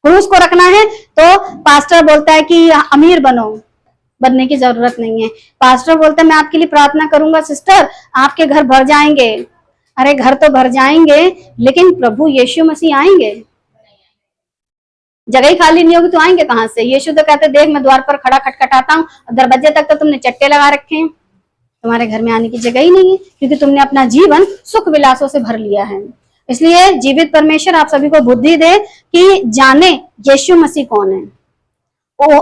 क्रूस को रखना है तो पास्टर बोलता है कि अमीर बनो, बनने की जरूरत नहीं है। पास्टर बोलता है मैं आपके लिए प्रार्थना करूंगा सिस्टर, आपके घर भर जाएंगे। अरे घर तो भर जाएंगे, लेकिन प्रभु यीशु मसीह आएंगे, जगह ही खाली नहीं होगी तो आएंगे कहां से। यीशु तो कहते देख मैं द्वार पर खड़ा खटखटाता हूँ, दरवाजे तक तो तुमने चट्टे लगा रखे हैं, तुम्हारे घर में आने की जगह ही नहीं है, क्योंकि तुमने अपना जीवन सुख विलासों से भर लिया है। इसलिए जीवित परमेश्वर आप सभी को बुद्धि दे कि जाने यीशु मसीह कौन है।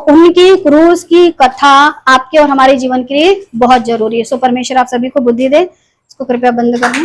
उनकी क्रूस की कथा आपके और हमारे जीवन के लिए बहुत जरूरी है। सो परमेश्वर आप सभी को बुद्धि दे। इसको कृपया बंद कर दें।